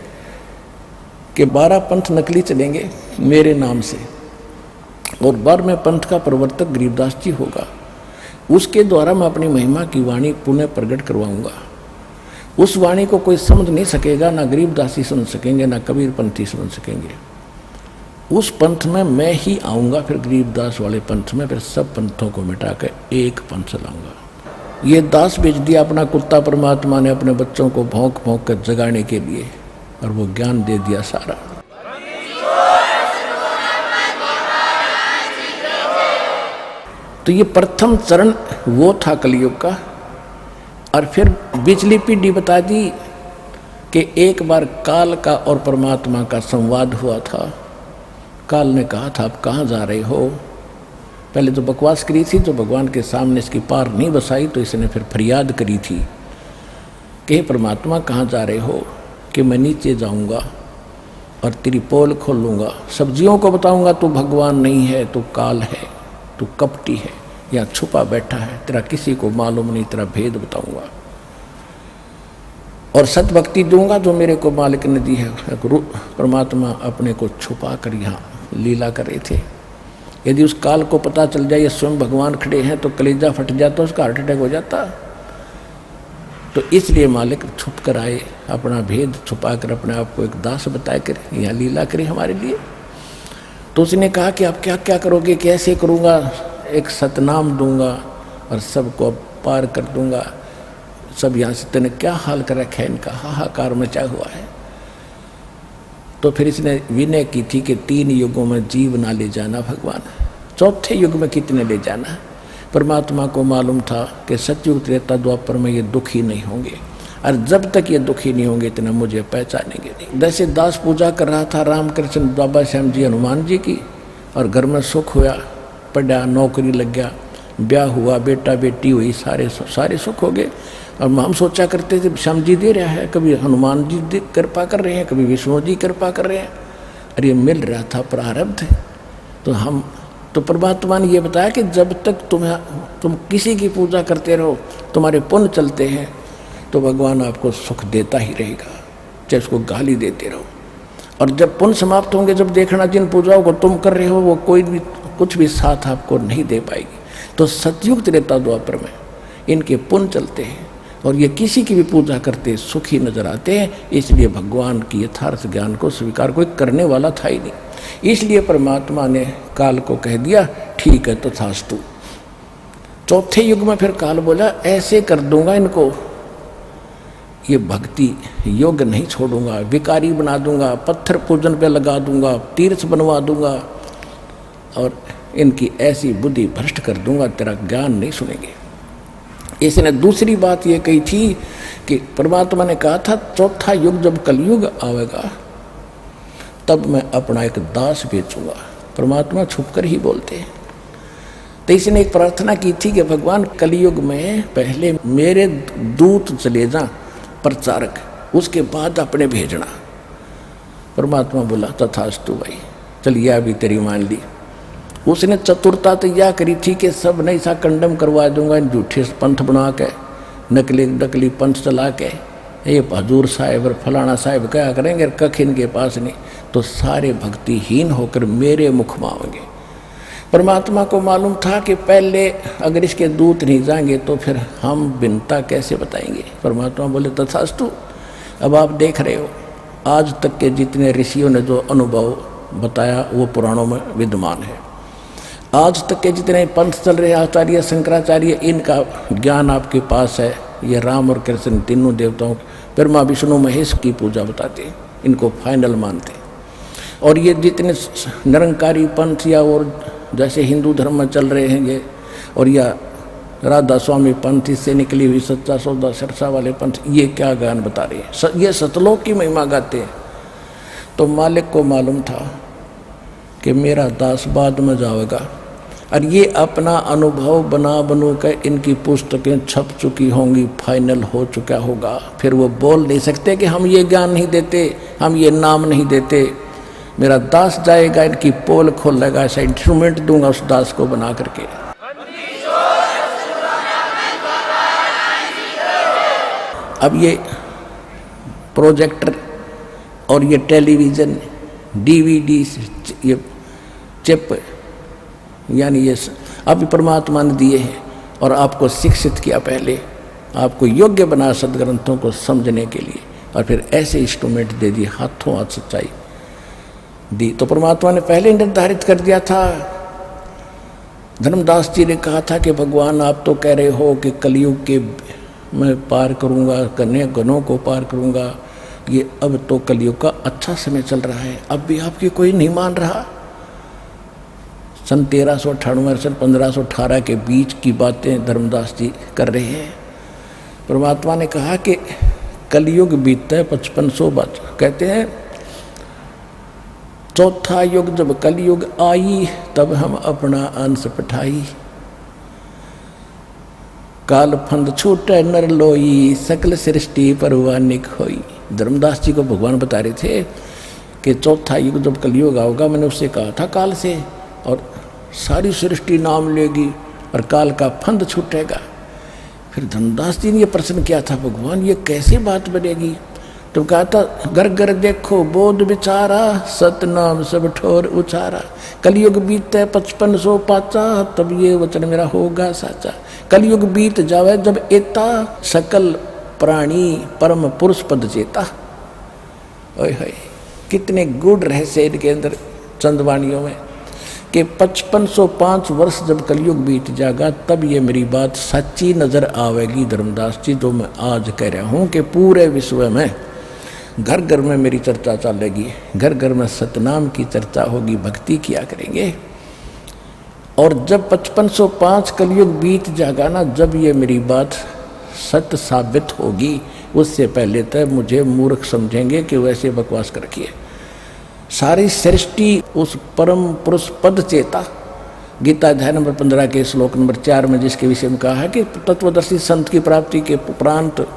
कि 12 पंथ नकली चलेंगे मेरे नाम से, और 12वें पंथ का प्रवर्तक गरीबदास जी होगा। उसके द्वारा मैं अपनी महिमा की वाणी पुनः प्रकट करवाऊंगा। उस वाणी को कोई समझ नहीं सकेगा, ना गरीबदास जी समझ सकेंगे, ना कबीर पंथी समझ सकेंगे। उस पंथ में मैं ही आऊँगा, फिर गरीबदास वाले पंथ में, फिर सब पंथों को मिटा कर एक पंथ लाऊंगा। ये दास भेज दिया अपना कुत्ता परमात्मा ने अपने बच्चों को भौंक भौंक कर जगाने के लिए, और वो ज्ञान दे दिया सारा। तो ये प्रथम चरण वो था कलयुग का। और फिर बिचली पीढ़ी बता दी कि एक बार काल का और परमात्मा का संवाद हुआ था। काल ने कहा था आप कहाँ जा रहे हो। पहले तो बकवास करी थी, तो भगवान के सामने इसकी पार नहीं बसाई, तो इसने फिर फरियाद करी थी कि परमात्मा कहाँ जा रहे हो, कि मैं नीचे जाऊँगा और तेरी पोल खोलूँगा, सब्जियों को बताऊँगा तू भगवान नहीं है, तू काल है, तू कपटी है, यहाँ छुपा बैठा है, तेरा किसी को मालूम नहीं, तेरा भेद बताऊँगा, और सत भक्ति दूंगा जो मेरे को मालिक ने दी है। परमात्मा अपने को छुपा कर यहाँ लीला कर रहे थे। यदि उस काल को पता चल जाए ये स्वयं भगवान खड़े हैं तो कलेजा फट जाता, उसका हार्ट अटैक हो जाता। तो इसलिए मालिक छुप कर आए, अपना भेद छुपा कर अपने आप को एक दास बताए कर यहाँ लीला करी हमारे लिए। तो उसने कहा कि आप क्या क्या करोगे, कैसे करूँगा, एक सतनाम दूंगा और सबको पार कर दूंगा। सब यहाँ से तेने क्या हाल कर रखा है, इनका हाहाकार मचा हुआ है। तो फिर इसने विनय की थी कि 3 युगों में जीव ना ले जाना भगवान, 4थे युग में कितने ले जाना। परमात्मा को मालूम था कि सतयुग त्रेता द्वापर में ये दुखी नहीं होंगे, और जब तक ये दुखी नहीं होंगे इतना मुझे पहचानेंगे नहीं। जैसे दास पूजा कर रहा था रामकृष्ण बाबा श्याम जी हनुमान जी की, और घर में सुख हुआ, पढ़ा, नौकरी लग गया, ब्याह हुआ, बेटा बेटी हुई, सारे सुख हो गए। और हम सोचा करते थे श्याम जी दे रहा है, कभी हनुमान जी कृपा कर रहे हैं, कभी विष्णु जी कृपा कर रहे हैं, और ये मिल रहा था प्रारब्ध। तो परमात्मा ने ये बताया कि जब तक तुम किसी की पूजा करते रहो, तुम्हारे पुण्य चलते हैं, तो भगवान आपको सुख देता ही रहेगा, चाहे उसको गाली देते रहो। और जब पुण्य समाप्त होंगे, जब देखना जिन पूजाओं को तुम कर रहे हो वो कोई भी कुछ भी साथ आपको नहीं दे पाएगी। तो सतयुग त्रेता द्वापर में इनके पुण्य चलते हैं, और ये किसी की भी पूजा करते सुखी नजर आते हैं। इसलिए भगवान की यथार्थ ज्ञान को स्वीकार कोई करने वाला था ही नहीं। इसलिए परमात्मा ने काल को कह दिया ठीक है तथास्तु। 4थे युग में फिर काल बोला ऐसे कर दूंगा इनको, ये भक्ति योग नहीं छोड़ूंगा, विकारी बना दूंगा, पत्थर पूजन पे लगा दूंगा, तीर्थ बनवा दूंगा, और इनकी ऐसी बुद्धि भ्रष्ट कर दूंगा, तेरा ज्ञान नहीं सुनेंगे। इसने दूसरी बात ये कही थी कि परमात्मा ने कहा था 4था युग जब कलयुग आवेगा तब मैं अपना एक दास भेजूंगा। परमात्मा छुपकर ही बोलते हैं। तो इसने एक प्रार्थना की थी कि भगवान कलयुग में पहले मेरे दूत चले जा प्रचारक, उसके बाद अपने भेजना। परमात्मा बोला तथास्तु भाई, चलिए अभी तेरी मान ली। उसने चतुरता तो यह करी थी कि सब नहीं सा कंडम करवा दूंगा, इन झूठे पंथ बना के, नकली पंथ चला के, ये हजूर साहिब और फलाना साहिब क्या करेंगे, कख इनके पास नहीं, तो सारे भक्तिहीन होकर मेरे मुख मांगेंगे। परमात्मा को मालूम था कि पहले अगर इसके दूत नहीं जाएंगे तो फिर हम बिनता कैसे बताएंगे। परमात्मा बोले तथास्तु। अब आप देख रहे हो आज तक के जितने ऋषियों ने जो अनुभव बताया वो पुराणों में विद्यमान है। आज तक के जितने पंथ चल रहे हैं, आचार्य शंकराचार्य, इनका ज्ञान आपके पास है। ये राम और कृष्ण तीनों देवताओं, ब्रह्मा विष्णु महेश की पूजा बताते हैं, इनको फाइनल मानते हैं। और ये जितने निरंकारी पंथ या और जैसे हिंदू धर्म में चल रहे हैं ये, और या राधा स्वामी पंथ, इससे निकली हुई सच्चा सौदा सरसा वाले पंथ, ये क्या ज्ञान बता रहे हैं, ये सतलोक की महिमा गाते हैं। तो मालिक को मालूम था कि मेरा दास बाद में जाएगा, और ये अपना अनुभव बनू कर इनकी पुस्तकें छप चुकी होंगी, फाइनल हो चुका होगा। फिर वो बोल नहीं सकते कि हम ये ज्ञान नहीं देते, हम ये नाम नहीं देते। मेरा दास जाएगा, इनकी पोल खोलेगा, ऐसा इंस्ट्रूमेंट दूंगा उस दास को बना करके। अब ये प्रोजेक्टर और ये टेलीविज़न, DVD, ये चिप, यानी ये अभी परमात्मा ने दिए हैं और आपको शिक्षित किया, पहले आपको योग्य बना सदग्रंथों को समझने के लिए, और फिर ऐसे इंस्ट्रूमेंट दे दिए, हाथों हाथ सच्चाई दी। तो परमात्मा ने पहले निर्धारित कर दिया था। धर्मदास जी ने कहा था कि भगवान आप तो कह रहे हो कि कलयुग के मैं पार करूँगा, कन्या गणों को पार करूँगा, ये अब तो कलयुग का अच्छा समय चल रहा है, अब भी आपकी कोई नहीं मान रहा। सन 1398 से 1518 के बीच की बातें धर्मदास जी कर रहे हैं। परमात्मा ने कहा कि कलयुग बीतता है 5500 वर्ष, कहते हैं चौथा युग जब कलयुग आई तब हम अपना अंश पठाई, काल फंद छूटे नर लोई, सकल सृष्टि परवानिक होई। धर्मदास जी को भगवान बता रहे थे कि चौथा युग जब कलयुग आओगा, मैंने उससे कहा था काल से, और सारी सृष्टि नाम लेगी और काल का फंद छूटेगा। फिर धर्मदास जी ने ये प्रश्न किया था, भगवान ये कैसे बात बनेगी? तो कहा था घर घर देखो बोध विचारा, सतनाम सब ठोर उचारा, कलयुग बीते 5500 पाचा, तब ये वचन मेरा होगा साचा। कलयुग बीत जावे जब एता, सकल प्राणी परम पुरुष पद चेता। ओए होए, कितने गूढ़ रहस्य इनके अंदर चंदवाणियों में, कि 5505 वर्ष जब कलयुग बीत जाएगा तब ये मेरी बात सच्ची नजर आवेगी। धर्मदास जी तो मैं आज कह रहा हूँ कि पूरे विश्व में घर घर में मेरी चर्चा चलेगी, घर घर में सतनाम की चर्चा होगी, भक्ति किया करेंगे। और जब 5505 कलयुग बीत जाएगा ना, जब ये मेरी बात सत्य साबित होगी, उससे पहले तक मुझे मूर्ख समझेंगे कि वैसे बकवास कर रखी है। सारी सृष्टि उस परम पुरुष पद चेता, गीता अध्याय नंबर 15 के श्लोक नंबर 4 में जिसके विषय में कहा है कि तत्वदर्शी संत की प्राप्ति के उपरांत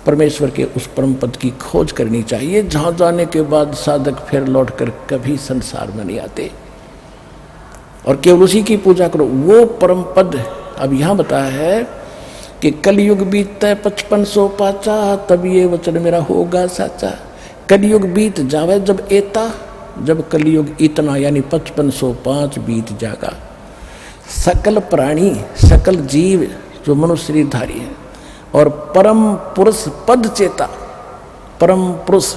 परमेश्वर के उस परम पद की खोज करनी चाहिए, जहाँ जाने के बाद साधक फिर लौट कर कभी संसार में नहीं आते, और केवल उसी की पूजा करो, वो परम पद। अब यहाँ बताया है कि कलयुग बीतता 5500 पाचा, तब ये वचन मेरा होगा साचा। कलयुग बीत जावे जब एता, जब कलयुग इतना यानी 5505 बीत जाएगा, सकल प्राणी सकल जीव जो मनुष्य शरीरधारी है और परम पुरुष पद चेता, परम पुरुष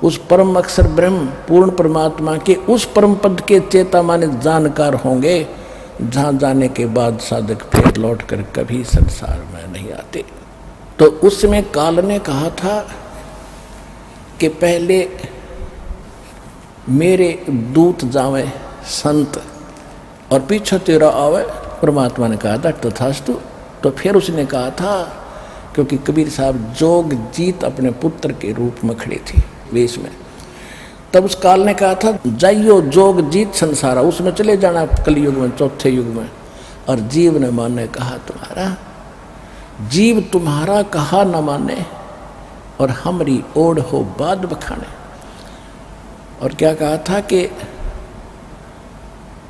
उस परम अक्षर ब्रह्म पूर्ण परमात्मा के उस परम पद के चेता माने जानकार होंगे, जहाँ जाने के बाद साधक फिर लौट कर कभी संसार में नहीं आते। तो उस समय काल ने कहा था कि पहले मेरे दूत जावे संत और पीछे तेरा आवे। परमात्मा ने कहा था तथास्तु। तो फिर उसने कहा था, क्योंकि कबीर साहब जोग जीत अपने पुत्र के रूप में खड़े थे वेश में, तब उस काल ने कहा था जाइयो जोग जीत संसारा, उसमें चले जाना कलयुग में, चौथे युग में। और जीव ने माने कहा तुम्हारा, जीव तुम्हारा कहा न माने और हमरी ओढ़ हो बाद बखाने। और क्या कहा था कि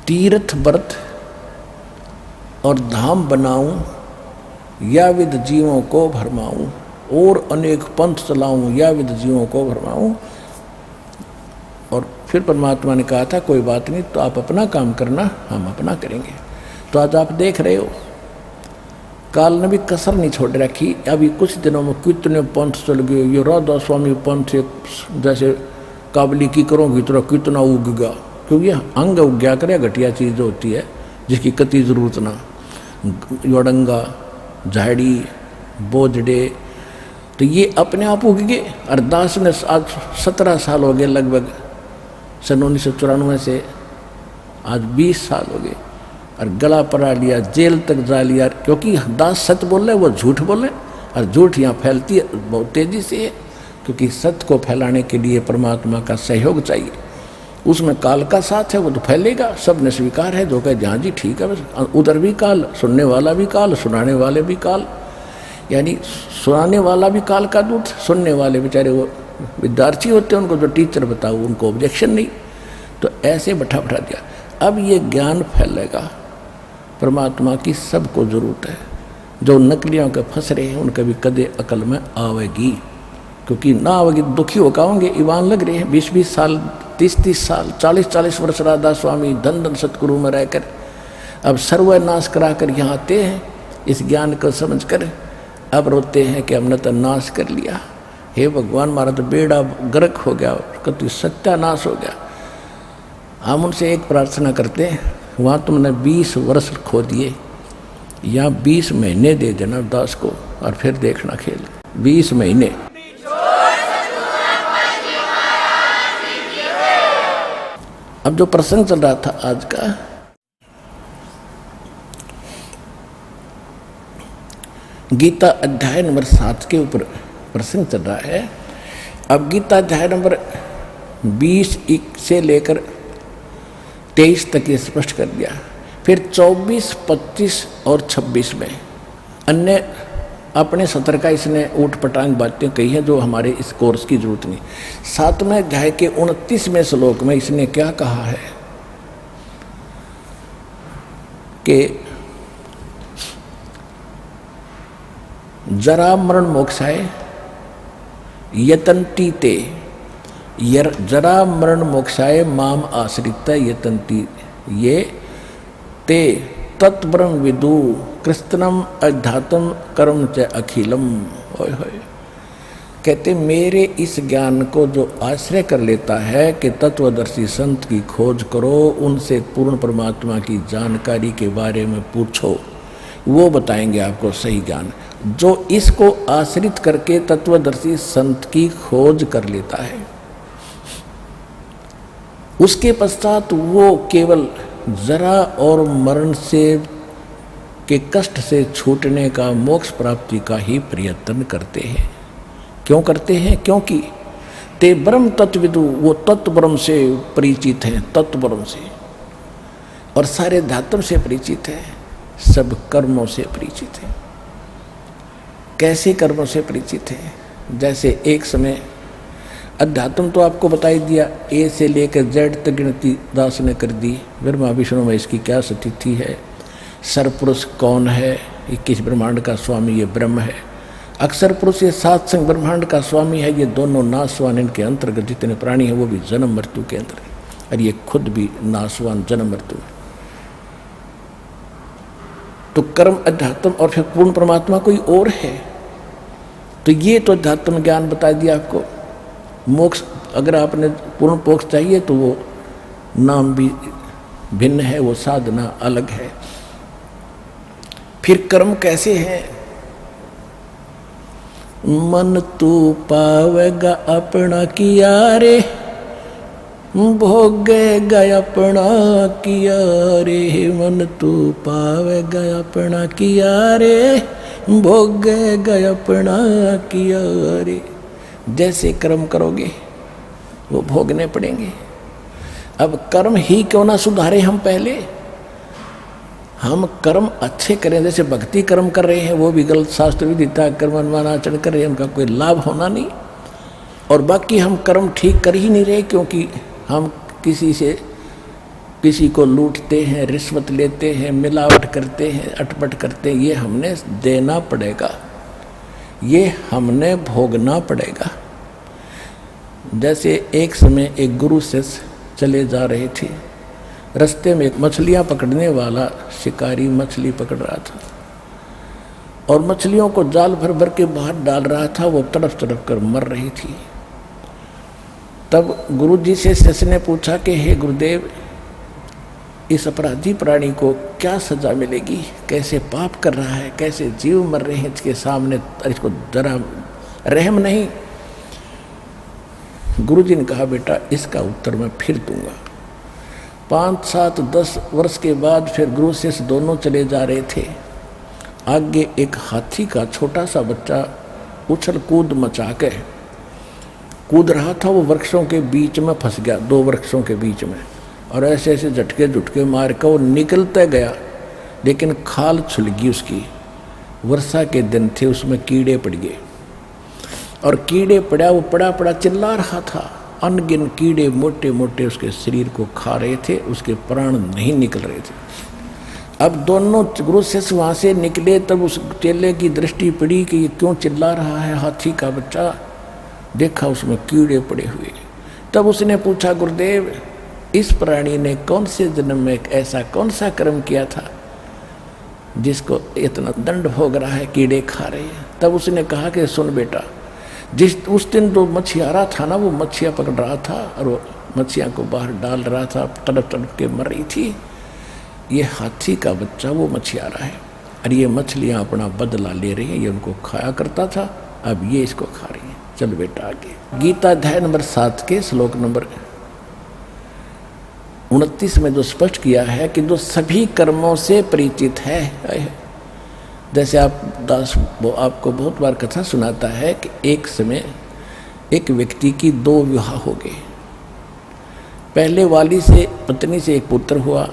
तीर्थ व्रत और धाम बनाऊं, या विद जीवों को भरमाऊं, और अनेक पंथ चलाऊं, या विद जीवों को भरमाऊं। और फिर परमात्मा ने कहा था कोई बात नहीं, तो आप अपना काम करना, हम अपना करेंगे। तो आज आप देख रहे हो काल ने भी कसर नहीं छोड़ रखी। अभी कुछ दिनों में कितने पंथ चल गए, ये राधा स्वामी पंथ जैसे काबली की करोगी तो कितना उग गया, क्योंकि अंग उग गया करे, घटिया चीज़ होती है जिसकी कति जरूरत ना, योड़ंगा झाड़ी बोझड़े, तो ये अपने आप उग गए। अरदास ने आज 17 साल हो गए लगभग, सन 1994 से आज 20 साल हो गए, और गला पड़ा लिया, जेल तक जा लिया, क्योंकि दास सच बोल रहे वो झूठ बोल रहे, और झूठ यहाँ फैलती है बहुत तेज़ी से है, क्योंकि सत्य को फैलाने के लिए परमात्मा का सहयोग चाहिए। उसमें काल का साथ है, वो तो फैलेगा, सब ने स्वीकार है, जो कहे हाँ जी ठीक है, बस उधर भी काल, सुनने वाला भी काल, सुनाने वाले भी काल, यानी सुनाने वाला भी काल का दूत, सुनने वाले बेचारे वो विद्यार्थी होते हैं, उनको जो टीचर बताओ उनको ऑब्जेक्शन नहीं, तो ऐसे बैठा दिया। अब ये ज्ञान फैलेगा, परमात्मा की सबको जरूरत है। जो नकलियों के फंस रहे हैं उनके भी कदे अकल में आवेगी, क्योंकि ना होगी दुखी हो होंगे, ईवान लग रहे हैं 20-20 साल 30-30 साल 40-40 वर्ष राधा स्वामी धन धन सतगुरु में रहकर अब सर्वनाश करा कर यहाँ आते हैं इस ज्ञान को समझ कर। अब रोते हैं कि हमने तो नाश कर लिया, हे भगवान हमारा तो बेड़ा गर्क हो गया, कति सत्यानाश हो गया। हम उनसे एक प्रार्थना करते हैं, वहाँ तुमने 20 वर्ष खो दिए, या 20 महीने दे देना दास को और फिर देखना खेल। 20 महीने अब जो प्रसंग चल रहा था आज का, गीता अध्याय नंबर 7 के ऊपर प्रसंग चल रहा है। अब गीता अध्याय नंबर 20 से लेकर 23 तक ये स्पष्ट कर दिया। फिर 24, 25 और 26 में अन्य अपने 17 का इसने ऊट पटांग बातें कही हैं जो हमारे इस कोर्स की जरूरत नहीं। 7वें अध्याय के 29वें श्लोक में इसने क्या कहा है कि जरा मरण मोक्षाय यतन्ति ते, जरा मरण मोक्षाय माम आश्रित यतन्ति ये ते तत्ब्रह्म विदु कृष्णम अध्यात्म कर्म च अखिलम। होय होय कहते मेरे इस ज्ञान को जो आश्रय कर लेता है कि तत्वदर्शी संत की खोज करो, उनसे पूर्ण परमात्मा की जानकारी के बारे में पूछो, वो बताएंगे आपको सही ज्ञान। जो इसको आश्रित करके तत्वदर्शी संत की खोज कर लेता है, उसके पश्चात वो केवल जरा और मरण से के कष्ट से छूटने का, मोक्ष प्राप्ति का ही प्रयत्न करते हैं। क्यों करते हैं? क्योंकि ते ब्रह्म तत्वविदु, वो तत्व ब्रह्म से परिचित हैं, तत्व ब्रह्म से, और सारे धातु से परिचित है, सब कर्मों से परिचित है। कैसे कर्मों से परिचित है? जैसे एक समय अध्यात्म तो आपको बता ही दिया, ए से लेकर जेड तक गिनती दास ने कर दी। ब्रह्मा विष्णु में इसकी क्या स्थिति है, सरपुरुष कौन है, 21 ब्रह्मांड का स्वामी ये ब्रह्म है। अक्षर पुरुष ये 7 संग ब्रह्मांड का स्वामी है, ये दोनों नाशवान, इनके अंतर्गत जितने प्राणी हैं वो भी जन्म मृत्यु के अंतर है, और ये खुद भी नाशवान जन्म मृत्यु है। तो कर्म अध्यात्म और फिर पूर्ण परमात्मा कोई और है। तो ये तो अध्यात्म ज्ञान बता दिया आपको। मोक्ष अगर आपने पूर्ण मोक्ष चाहिए तो वो नाम भी भिन्न है, वो साधना अलग है। फिर कर्म कैसे हैं? मन तू पावेगा अपना किया रे, भोगेगा अपना किया रे, मन तू पावेगा अपना किया रे, भोगेगा अपना किया रे। जैसे कर्म करोगे वो भोगने पड़ेंगे। अब कर्म ही क्यों ना सुधारे हम पहले, हम कर्म अच्छे करें। जैसे भक्ति कर्म कर रहे हैं वो भी गलत, शास्त्र विदिता कर्म अनुमानाचरण कर रहे हैं, उनका कोई लाभ होना नहीं। और बाकी हम कर्म ठीक कर ही नहीं रहे, क्योंकि हम किसी को लूटते हैं, रिश्वत लेते हैं, मिलावट करते हैं, अटपट करते हैं। ये हमने देना पड़ेगा, ये हमने भोगना पड़ेगा। जैसे एक समय एक गुरु शिष्य चले जा रहे थे, रास्ते में एक मछलियाँ पकड़ने वाला शिकारी मछली पकड़ रहा था और मछलियों को जाल भर भर के बाहर डाल रहा था, वो तड़प तड़प कर मर रही थी। तब गुरु जी से शिष्य ने पूछा कि हे गुरुदेव, इस अपराधी प्राणी को क्या सजा मिलेगी, कैसे पाप कर रहा है, कैसे जीव मर रहे हैं इसके सामने, इसको जरा रहम नहीं। गुरु जी ने कहा बेटा इसका उत्तर मैं फिर दूंगा। 5, 7, 10 वर्ष के बाद फिर गुरु शिष्य दोनों चले जा रहे थे। आगे एक हाथी का छोटा सा बच्चा उछल कूद मचा के कूद रहा था, वो वृक्षों के बीच में फंस गया, 2 वृक्षों के बीच में, और ऐसे ऐसे झटके झुटके मार कर वो निकलता गया, लेकिन खाल छुल गई उसकी। वर्षा के दिन थे, उसमें कीड़े पड़ गए, और कीड़े पड़ा, वो पड़ा पड़ा चिल्ला रहा था। अनगिन कीड़े मोटे मोटे उसके शरीर को खा रहे थे, उसके प्राण नहीं निकल रहे थे। अब दोनों गुरु शिष्य वहाँ से निकले, तब उस चेले की दृष्टि पड़ी कि ये क्यों चिल्ला रहा है हाथी का बच्चा। देखा उसमें कीड़े पड़े हुए। तब उसने पूछा, गुरुदेव इस प्राणी ने कौन से जन्म में ऐसा कौन सा कर्म किया था जिसको इतना दंड भोग रहा है, कीड़े खा रहे हैं। तब उसने कहा कि सुन बेटा, उस दिन जो मछियारा था ना, वो मछलियाँ पकड़ रहा था और वो मछलियाँ को बाहर डाल रहा था, तड़प तड़प के मर रही थी। ये हाथी का बच्चा वो मछियारा है और ये मछलियाँ अपना बदला ले रही हैं। ये उनको खाया करता था, अब ये इसको खा रही हैं। चल बेटा आगे। गीता अध्याय नंबर 7 के श्लोक नंबर 29 में जो स्पष्ट किया है कि जो सभी कर्मों से परिचित है, जैसे आप दास वो आपको बहुत बार कथा सुनाता है कि एक समय एक व्यक्ति की 2 विवाह हो गए। पहले वाली से पत्नी से एक पुत्र हुआ,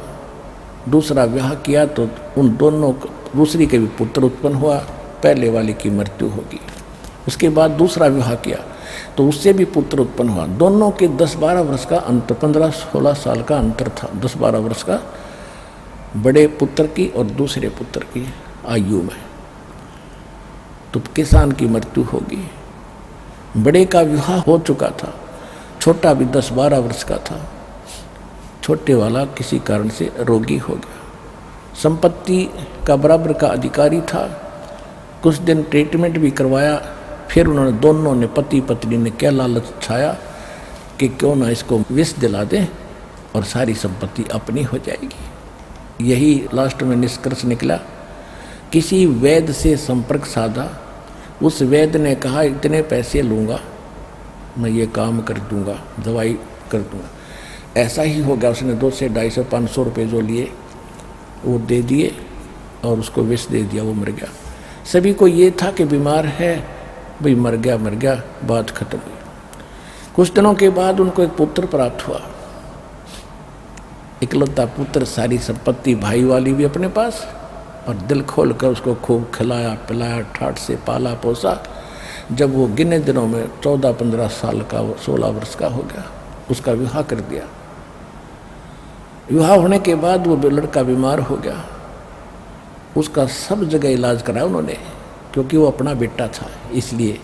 दूसरा विवाह किया तो उन दोनों दूसरी के भी पुत्र उत्पन्न हुआ, पहले वाली की मृत्यु होगी। उसके बाद दूसरा विवाह किया तो उससे भी पुत्र उत्पन्न हुआ। दोनों के 10-12 वर्ष का अंतर, 15-16 साल का अंतर था, 10-12 वर्ष का, बड़े पुत्र की और दूसरे पुत्र की आयु में। तो किसान की मृत्यु होगी। बड़े का विवाह हो चुका था, छोटा भी 10-12 वर्ष का था। छोटे वाला किसी कारण से रोगी हो गया, संपत्ति का बराबर का अधिकारी था। कुछ दिन ट्रीटमेंट भी करवाया, फिर उन्होंने दोनों ने पति पत्नी ने क्या लालच छाया कि क्यों ना इसको विष दिला दें और सारी संपत्ति अपनी हो जाएगी। यही लास्ट में निष्कर्ष निकला। किसी वैद्य से संपर्क साधा, उस वैद्य ने कहा इतने पैसे लूँगा, मैं ये काम कर दूँगा, दवाई कर दूँगा। ऐसा ही हो गया। उसने 200, 250, 500 रुपये जो लिए वो दे दिए और उसको विष दे दिया, वो मर गया। सभी को ये था कि बीमार है, भाई मर गया, बात खत्म हुई। कुछ दिनों के बाद उनको एक पुत्र प्राप्त हुआ, इकलौता पुत्र, सारी संपत्ति भाई वाली भी अपने पास, और दिल खोल कर उसको खूब खिलाया पिलाया, ठाठ से पाला पोसा। जब वो गिने दिनों में 14-15 साल का, 16 वर्ष का हो गया, उसका विवाह कर दिया। विवाह होने के बाद वो लड़का बीमार हो गया। उसका सब जगह इलाज कराया उन्होंने, क्योंकि वो अपना बेटा था। इसलिए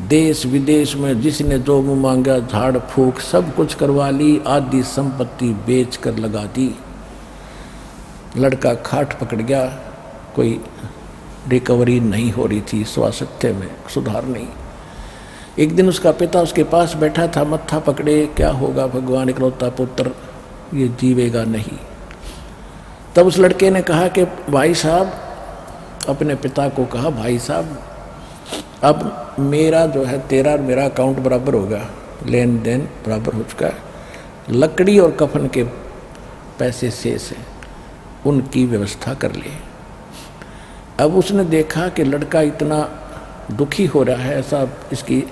देश विदेश में जिसने जो मुँह मांगा, झाड़ फूक सब कुछ करवा ली, आधी संपत्ति बेच कर लगा दी। लड़का खाट पकड़ गया, कोई रिकवरी नहीं हो रही थी, स्वास्थ्य में सुधार नहीं। एक दिन उसका पिता उसके पास बैठा था, मत्था पकड़े, क्या होगा भगवान, इकलौता पुत्र, ये जीवेगा नहीं। तब उस लड़के ने कहा कि भाई साहब, अपने पिता को कहा, भाई साहब अब मेरा जो है तेरा और मेरा अकाउंट बराबर होगा, लेन देन बराबर हो चुका है, लकड़ी और कफन के पैसे शेष हैं, उनकी व्यवस्था कर ले। अब उसने देखा कि लड़का इतना दुखी हो रहा है, ऐसा इसकी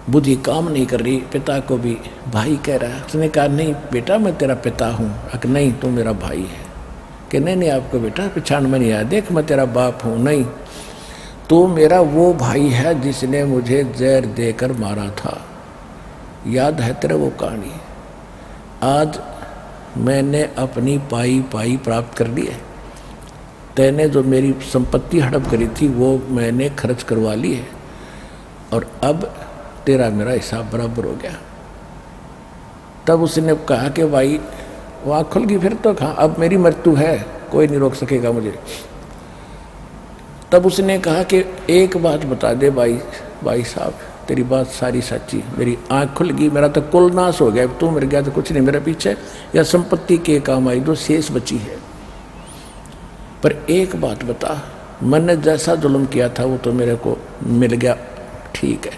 बुद्धि काम नहीं कर रही, पिता को भी भाई कह रहा है। उसने कहा नहीं बेटा मैं तेरा पिता हूँ। अगर नहीं तो मेरा भाई है। कि नहीं आपको बेटा पहचान में नहीं आया, देख मैं तेरा बाप हूँ। नहीं तो मेरा वो भाई है जिसने मुझे जहर देकर मारा था, याद है तेरा वो कहानी। आज मैंने अपनी पाई प्राप्त कर ली है, तैने जो मेरी संपत्ति हड़प करी थी वो मैंने खर्च करवा ली है, और अब तेरा मेरा हिसाब बराबर हो गया। तब उसने कहा कि भाई वहाँ खुल गई, फिर तो कहा अब मेरी मृत्यु है, कोई नहीं रोक सकेगा मुझे। तब उसने कहा कि एक बात बता दे भाई साहब, तेरी बात सारी सच्ची, मेरी आँख खुल गई, मेरा तो कुल नाश हो गया, तू मर गया तो कुछ नहीं मेरे पीछे, या संपत्ति के काम आई जो शेष बची है। पर एक बात बता, मैंने जैसा जुल्म किया था वो तो मेरे को मिल गया, ठीक है,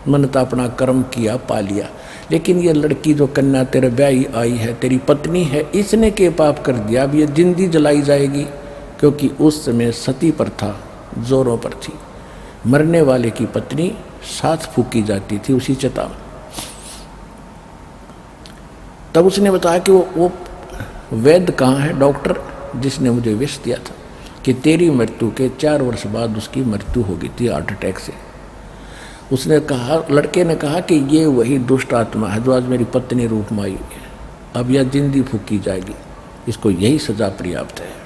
मैंने तो अपना कर्म किया, पा लिया। लेकिन ये लड़की जो कन्या तेरे ब्याही आई है, तेरी पत्नी है, इसने के पाप कर दिया, अब ये जिंदी जलाई जाएगी। क्योंकि उस समय सती प्रथा जोरों पर थी, मरने वाले की पत्नी साथ फूकी जाती थी उसी चिता में। तब उसने बताया कि वो वैद्य कहाँ है, डॉक्टर जिसने मुझे विष दिया था, कि तेरी मृत्यु के 4 वर्ष बाद उसकी मृत्यु हो गई थी हार्ट अटैक से। उसने कहा, लड़के ने कहा कि ये वही दुष्ट आत्मा है जो आज मेरी पत्नी रूप में आई हुई है, अब यह जिंदी फूकी जाएगी, इसको यही सजा पर्याप्त है।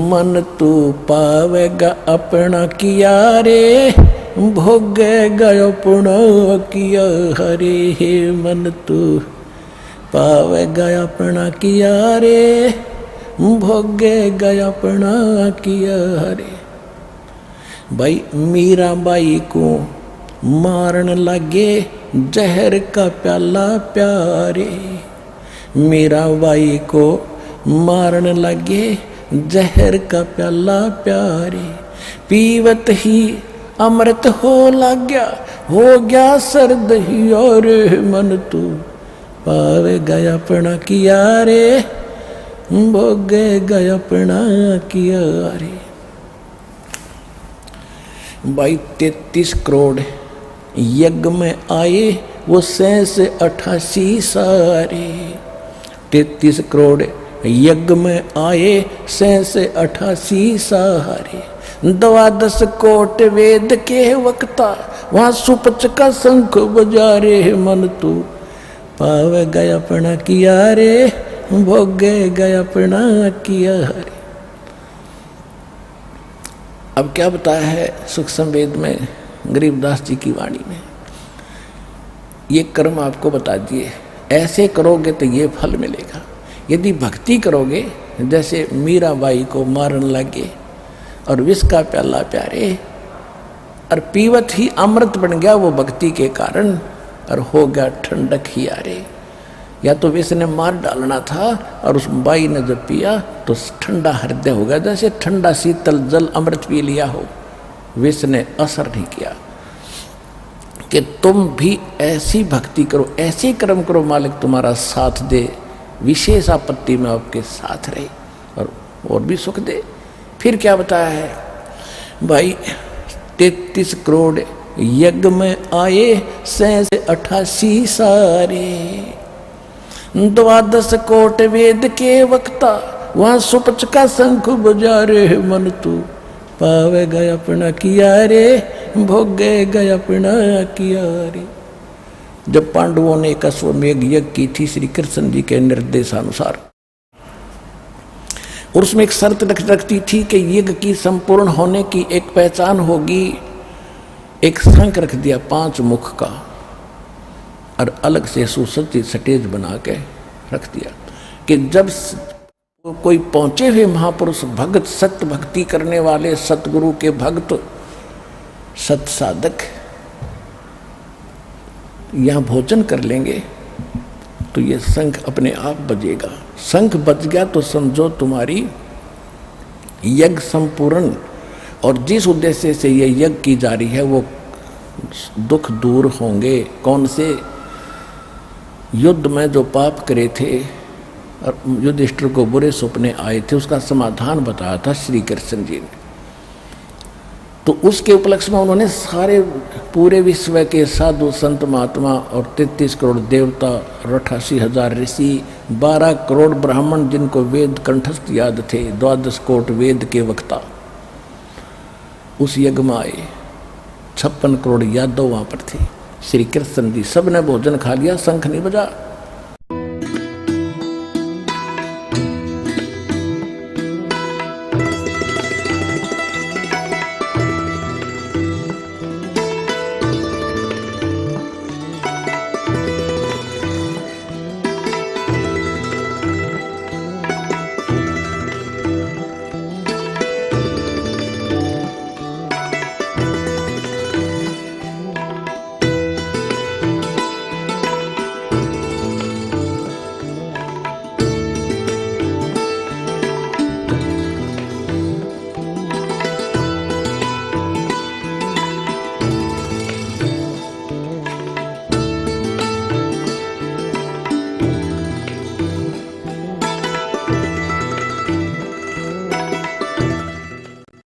मन तू पावेगा अपना किया रे, भोगे गयो पुणो किया हरे, हे मन तू पावे गया अपना किया रे, भोगे गया अपना किया हरे। भाई मीराबाई को मारन लगे जहर का प्याला प्यारे, मीराबाई को मारन लगे जहर का प्याला प्यारे, पीवत ही अमृत हो गया, हो गया सर्द ही और मन तू पावे गया अपना किया रे, भोगे गया अपना किया रे। भाई 33 करोड़ यज्ञ में आए वो 88 सारे, 33 करोड़ यज्ञ में आए 88 सारे, 12 कोट वेद के वक्ता वहाँ सुपच का शंख बजा रे, मन तू पावे गया अपना किया रे, भोगे गया अपना किया रे। अब क्या बताया है सुख संवेद में गरीबदास जी की वाणी में, ये कर्म आपको बता दिए, ऐसे करोगे तो ये फल मिलेगा। यदि भक्ति करोगे जैसे मीराबाई को मारन लगे और विष का प्याला प्यारे, और पीवत ही अमृत बन गया वो भक्ति के कारण, और हो गया ठंडक ही यारे। या तो विष ने मार डालना था और उस बाई ने जब पिया तो ठंडा हृदय हो गया, जैसे ठंडा शीतल जल अमृत पी लिया हो, विष ने असर नहीं किया। कि तुम भी ऐसी भक्ति करो, ऐसे कर्म करो, मालिक तुम्हारा साथ दे, विशेष आपत्ति में आपके साथ रहे और भी सुख दे। फिर क्या बताया है भाई, 33 करोड़ यज्ञ में आए 88 सारे, 12 कोट वेद के वक्ता वहाँ सुपच का शंख बजा रे, मन तू पावे गया अपना किया रे, भोगे गया अपना किया रे। जब पांडवों ने एक अश्वमेघ यज्ञ की थी श्री कृष्ण जी के निर्देशानुसार, और उसमें एक शर्त रखती थी कि यज्ञ की संपूर्ण होने की एक पहचान होगी, एक शंख रख दिया 5 मुख का, और अलग से सुसज्जित स्टेज बना के रख दिया कि जब कोई पहुंचे हुए महापुरुष भक्त, सत्य भक्ति करने वाले सतगुरु के भक्त, सत साधक यहाँ भोजन कर लेंगे तो ये शंख अपने आप बजेगा। शंख बज गया तो समझो तुम्हारी यज्ञ संपूर्ण, और जिस उद्देश्य से ये यज्ञ की जा रही है वो दुख दूर होंगे। कौन से? युद्ध में जो पाप करे थे और युधिष्ठिर को बुरे सपने आए थे, उसका समाधान बताया था श्री कृष्ण जी ने। तो उसके उपलक्ष्य में उन्होंने सारे पूरे विश्व के साधु संत महात्मा और 33 करोड़ देवता और 88,000 ऋषि, 12 करोड़ ब्राह्मण जिनको वेद कंठस्थ याद थे, 12 कोट वेद के वक्ता उस यज्ञ में आए। 56 करोड़ यादव वहाँ पर थे। श्री कृष्ण जी सब ने भोजन खा लिया, शंख नहीं बजा।